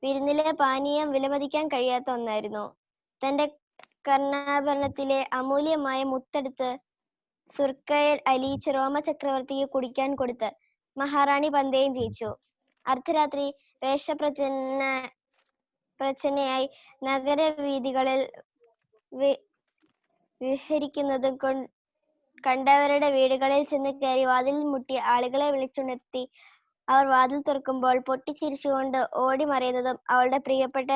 വിരുന്നിലെ പാനീയം വിലമതിക്കാൻ കഴിയാത്ത ഒന്നായിരുന്നു. തന്റെ കർണാഭരണത്തിലെ അമൂല്യമായ മുത്തെടുത്ത് സുർക്കയിൽ അലിയിച്ച് റോമ ചക്രവർത്തിക്ക് കുടിക്കാൻ കൊടുത്ത് മഹാറാണി പന്തയം ജയിച്ചു. അർദ്ധരാത്രി വേഷപ്രച്ഛന്നയായി നഗരവീഥികളിൽ വിഹരിക്കുന്നതും കണ്ടവരുടെ വീടുകളിൽ ചെന്ന് കയറി വാതിൽ മുട്ടി ആളുകളെ വിളിച്ചുണർത്തി അവർ വാതിൽ തുറക്കുമ്പോൾ പൊട്ടിച്ചിരിച്ചുകൊണ്ട് ഓടി മറയുന്നതും അവളുടെ പ്രിയപ്പെട്ട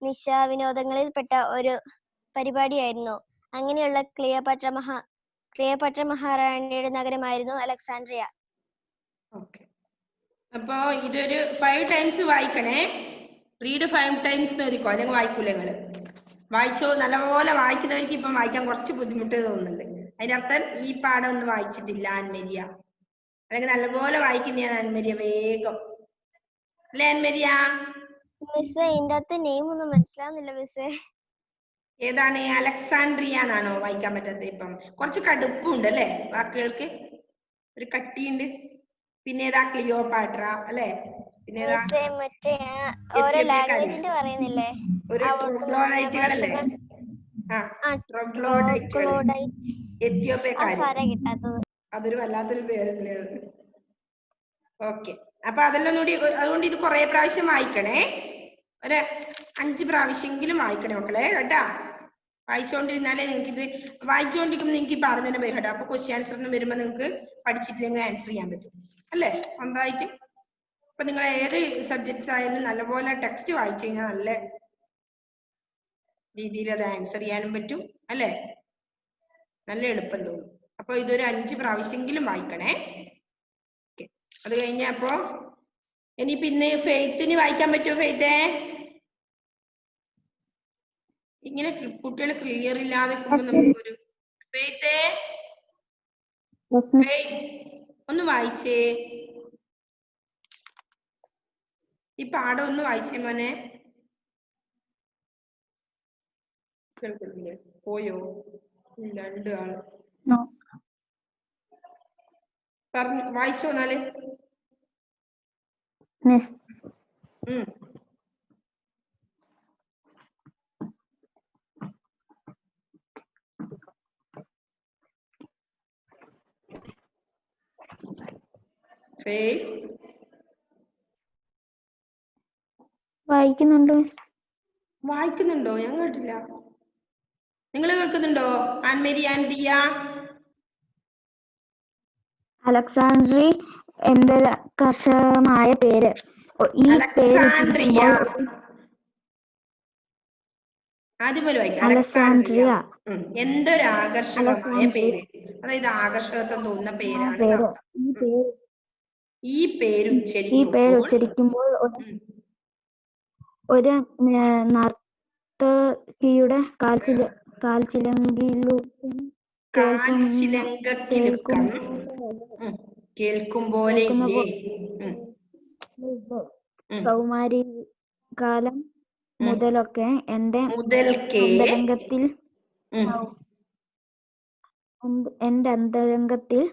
നിശാവിനോദങ്ങളിൽപ്പെട്ട ഒരു പരിപാടിയായിരുന്നു. അങ്ങനെയുള്ള ക്ലിയോപാട്ര മഹാറാണിയുടെ നഗരമായിരുന്നു അലക്സാൻഡ്രിയ. അപ്പോ ഇതൊരു 5 ടൈംസ് വായിക്കണേ. റീഡ് 5 ടൈംസ് എഴുതിക്കോ, അല്ലെങ്കിൽ വായിക്കൂല നിങ്ങള്. വായിച്ചോ, നല്ലപോലെ വായിക്കുന്നവർക്ക് ഇപ്പം വായിക്കാൻ കുറച്ച് ബുദ്ധിമുട്ട് തോന്നുന്നുണ്ട്. അതിനർത്ഥം ഈ പാഠം ഒന്നും വായിച്ചിട്ടില്ല ആൻമരിയ, അല്ലെങ്കിൽ നല്ലപോലെ വായിക്കുന്നതാണ് ആൻമരിയ വേഗം. അല്ലേ ആൻമരിയ? മിസ്സേ ഇതിന്റെ അകത്ത് നെയിം ഒന്നും മനസ്സിലാവുന്നില്ല മിസ്സേ. ഏതാണ്? അലക്സാൻഡ്രിയ എന്നാണോ വായിക്കാൻ പറ്റാത്ത? ഇപ്പം കുറച്ച് കടുപ്പുണ്ട് അല്ലേ വാക്കുകൾക്ക്, ഒരു കട്ടിയുണ്ട്. പിന്നെ ഏതാ? ക്ലിയോപാട്ര അല്ലേ? പിന്നെ ഏതാ? മിസ്സേ മറ്റേ ഓരോ ലാംഗ്വേജിന്റെ പറയുന്നില്ലേ, ഒരു ട്രോഗ്ലോഡൈറ്റുകളല്ലേ? ട്രോഗ്ലോഡൈറ്റുകൾ, എത്യോപ്യക്കാര്. കിട്ടാത്തത്. അതൊരു വല്ലാത്തൊരു പേരല്ലേ. ഓക്കെ, അപ്പൊ അതെല്ലാം കൂടി, അതുകൊണ്ട് ഇത് കുറെ പ്രാവശ്യം വായിക്കണേ. ഒരു 5 പ്രാവശ്യമെങ്കിലും വായിക്കണേ മക്കളെ കേട്ടാ. വായിച്ചുകൊണ്ടിരുന്നാലേ നിങ്ങൾക്ക് ഇത്, വായിച്ചുകൊണ്ടിരിക്കുമ്പോൾ നിങ്ങൾക്ക് ഈ പാഠം തന്നെ പോയി കേട്ടോ. അപ്പൊ ക്വസ്റ്റ്യൻ ആൻസറിന് വരുമ്പോ നിങ്ങൾക്ക് പഠിച്ചിട്ടില്ലെങ്കിൽ ആൻസർ ചെയ്യാൻ പറ്റും അല്ലേ, സ്വന്തമായിട്ട്. അപ്പൊ നിങ്ങൾ ഏത് സബ്ജക്ട്സ് ആയാലും നല്ലപോലെ ടെക്സ്റ്റ് വായിച്ചു കഴിഞ്ഞാൽ നല്ല രീതിയിൽ അത് ആൻസർ ചെയ്യാനും പറ്റും അല്ലേ, നല്ല എളുപ്പം തോന്നും. അപ്പൊ ഇതൊരു 5 പ്രാവശ്യമെങ്കിലും വായിക്കണേ. അത് കഴിഞ്ഞപ്പോ ഇനി പിന്നെ ഫെയ്ത്തിന് വായിക്കാൻ പറ്റുമോ? ഫെയ്ത്തേ ഇങ്ങനെ കുട്ടികൾ ക്ലിയർ ഇല്ലാതെ നമുക്കൊരു ഫെയ്ത്തേ ഒന്ന് വായിച്ചേ, ഈ പാഠം ഒന്ന് വായിച്ചേ മോനെ. കേൾക്കുന്നില്ലേ? പോയോ? ഇല്ല, 2 ആള് പറഞ്ഞു. വായിച്ചോ എന്നാല്. വായിക്കുന്നുണ്ടോ? ഞാൻ കേട്ടില്ല. നിങ്ങൾ കേൾക്കുന്നുണ്ടോ? ആൻമേരി, ആൻഡിയ? അലക്സാണ്ട്രി എന്തൊരു കർശനമായ പേര്. ഈ അലക്സാൻഡ്രിയ. ആദ്യം പോലെ വായിക്കാം. അലക്സാൻഡ്രിയ. എന്തൊരു ആകർഷകമായ പേര്. അതായത് ആകർഷകത്വം തോന്നുന്ന പേരാണ്. ഈ പേര് ഉച്ചരിക്കുമ്പോൾ ഒരു നർത്തകിയുടെ കാൽച്ചിലങ്കക്കിലുക്കം കേൾക്കുമ്പോലെ ഇല്ലേ? കൗമാരി കാലം മുതലൊക്കെ എന്റെ അന്തരംഗത്തിൽ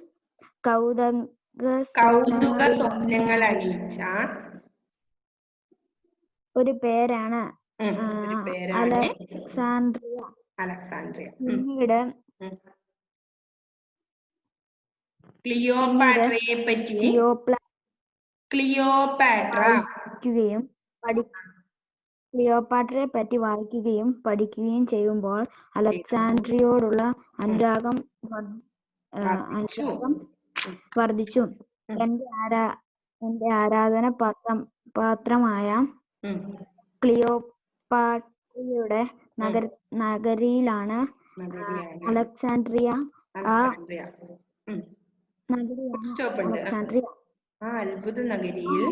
കൗതുക സ്വപ്നങ്ങൾ അണിയിച്ച ഒരു പേരാണ് അലക്സാൻഡ്രിയ. പിന്നീട് ക്ലിയോപാട്രയെ പറ്റി ക്ലിയോപാട്രയെ പറ്റി വായിക്കുകയും പഠിക്കുകയും ചെയ്യുമ്പോൾ അലക്സാൻഡ്രിയയോടുള്ള അനുരാഗം വർദ്ധിച്ചു. എന്റെ ആരാധന പാത്രമായ ക്ലിയോപാട്രയുടെ നഗരിയിലാണ് അലക്സാൻഡ്രിയ. അത്ഭുത നഗരിയിൽ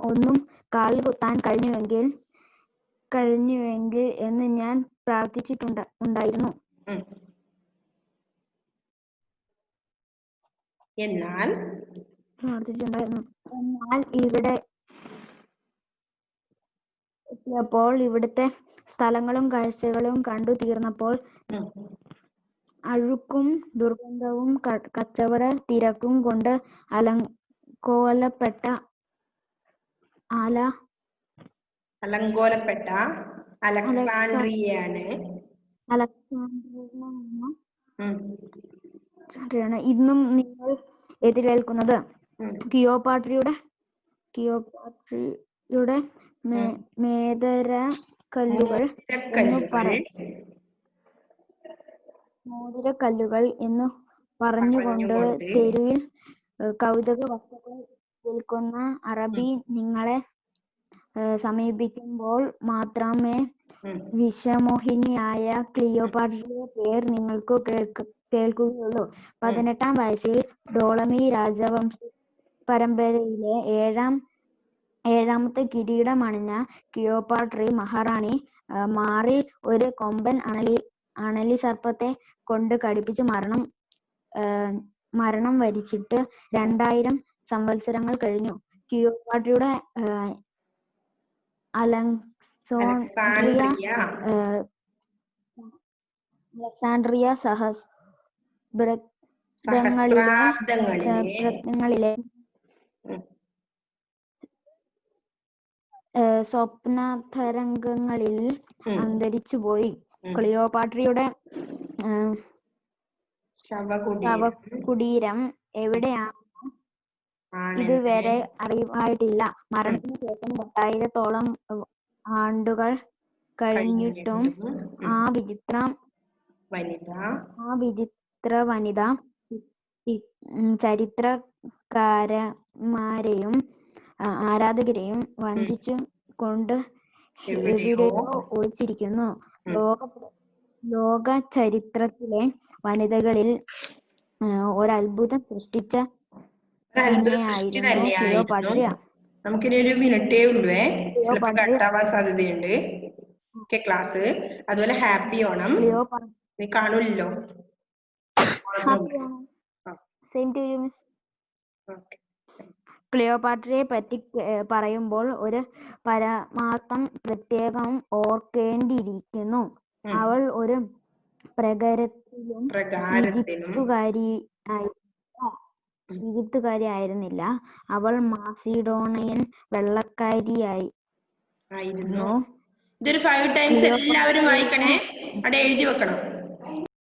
ഒന്നും കാലിൽ കുത്താൻ കഴിഞ്ഞുവെങ്കിൽ എന്ന് ഞാൻ പ്രാർത്ഥിച്ചിട്ടുണ്ടായിരുന്നു. എന്നാൽ ഇവിടെ എത്തിയപ്പോൾ ഇവിടുത്തെ സ്ഥലങ്ങളും കാഴ്ചകളും കണ്ടു തീർന്നപ്പോൾ അഴുക്കും ദുർഗന്ധവും കച്ചവട തിരക്കും കൊണ്ട് അലങ്കോലപ്പെട്ട അലക്സാൻഡ്രിയയാണ് ഇന്നും നിങ്ങൾ എതിരേൽക്കുന്നത്. ക്ലിയോപാട്രയുടെ മോതിരക്കല്ലുകൾ എന്നു പറഞ്ഞുകൊണ്ട് തെരുവിൽ കൗതുക വസ്തുക്കൾ വിൽക്കുന്ന അറബി നിങ്ങളെ സമീപിക്കുമ്പോൾ മാത്രമേ വിഷമോഹിനിയായ ക്ലിയോപാട്രയുടെ പേർ നിങ്ങൾക്ക് കേൾക്കുകയുള്ളൂ. 18-ാം വയസ്സിൽ ടോളമി പരമ്പരയിലെ ഏഴാമത്തെ കിരീടമണിഞ്ഞ ക്ലിയോപാട്രയെ മഹാറാണി മാറിൽ ഒരു കൊമ്പൻ അണലി സർപ്പത്തെ കൊണ്ട് കടിപ്പിച്ച് മരണം വരിച്ചിട്ട് 2000 സംവത്സരങ്ങൾ കഴിഞ്ഞു. ക്ലിയോപാട്രയുടെ അലക്സാൻഡ്രിയ സഹസ്രാബ്ദങ്ങളിലെ സ്വപ്നതരംഗങ്ങളിൽ അന്തരിച്ചുപോയി. ക്ലിയോപാട്രയുടെ ശവകുടീരം എവിടെയാണെന്ന് ഇതുവരെ അറിവായിട്ടില്ല. മരണത്തിന് ശേഷം 2000-ഓളം ആണ്ടുകൾ കഴിഞ്ഞിട്ടും ആ വിചിത്ര വനിത ചരിത്രകാരന്മാരെയും ആരാധകരെയും വഞ്ചിച്ചു കൊണ്ട് എവിടെയോ ഒളിച്ചിരിക്കുന്നു. ലോക ചരിത്രത്തിലെ വനിതകളിൽ ഒരത്ഭുതം സൃഷ്ടിച്ച ക്ലിയോപാട്ര. നമുക്കിനി ഒരു മിനിറ്റേ ഉള്ളൂ, ചിലപ്പോൾ കട്ടാവാൻ സാധ്യതയുണ്ട്. ക്ലാസ് അതുപോലെ ഹാപ്പി ഓണം നീ കാണൂല്ലോ. ക്ലിയോപാട്രയെ പറ്റി പറയുമ്പോൾ ഒരു പരമാർത്ഥം പ്രത്യേകം ഓർക്കേണ്ടിയിരിക്കുന്നു. അവൾ ഒരു പ്രകാരത്തിലും ഈജിപ്തുകാരിയായിരുന്നില്ല. അവൾ മാസിഡോണിയൻ വെള്ളക്കാരിയായിരുന്നു. ഇതൊരു 5 ടൈംസ് എല്ലാവരും വായിക്കണേ, അവിടെ എഴുതി വെക്കണം.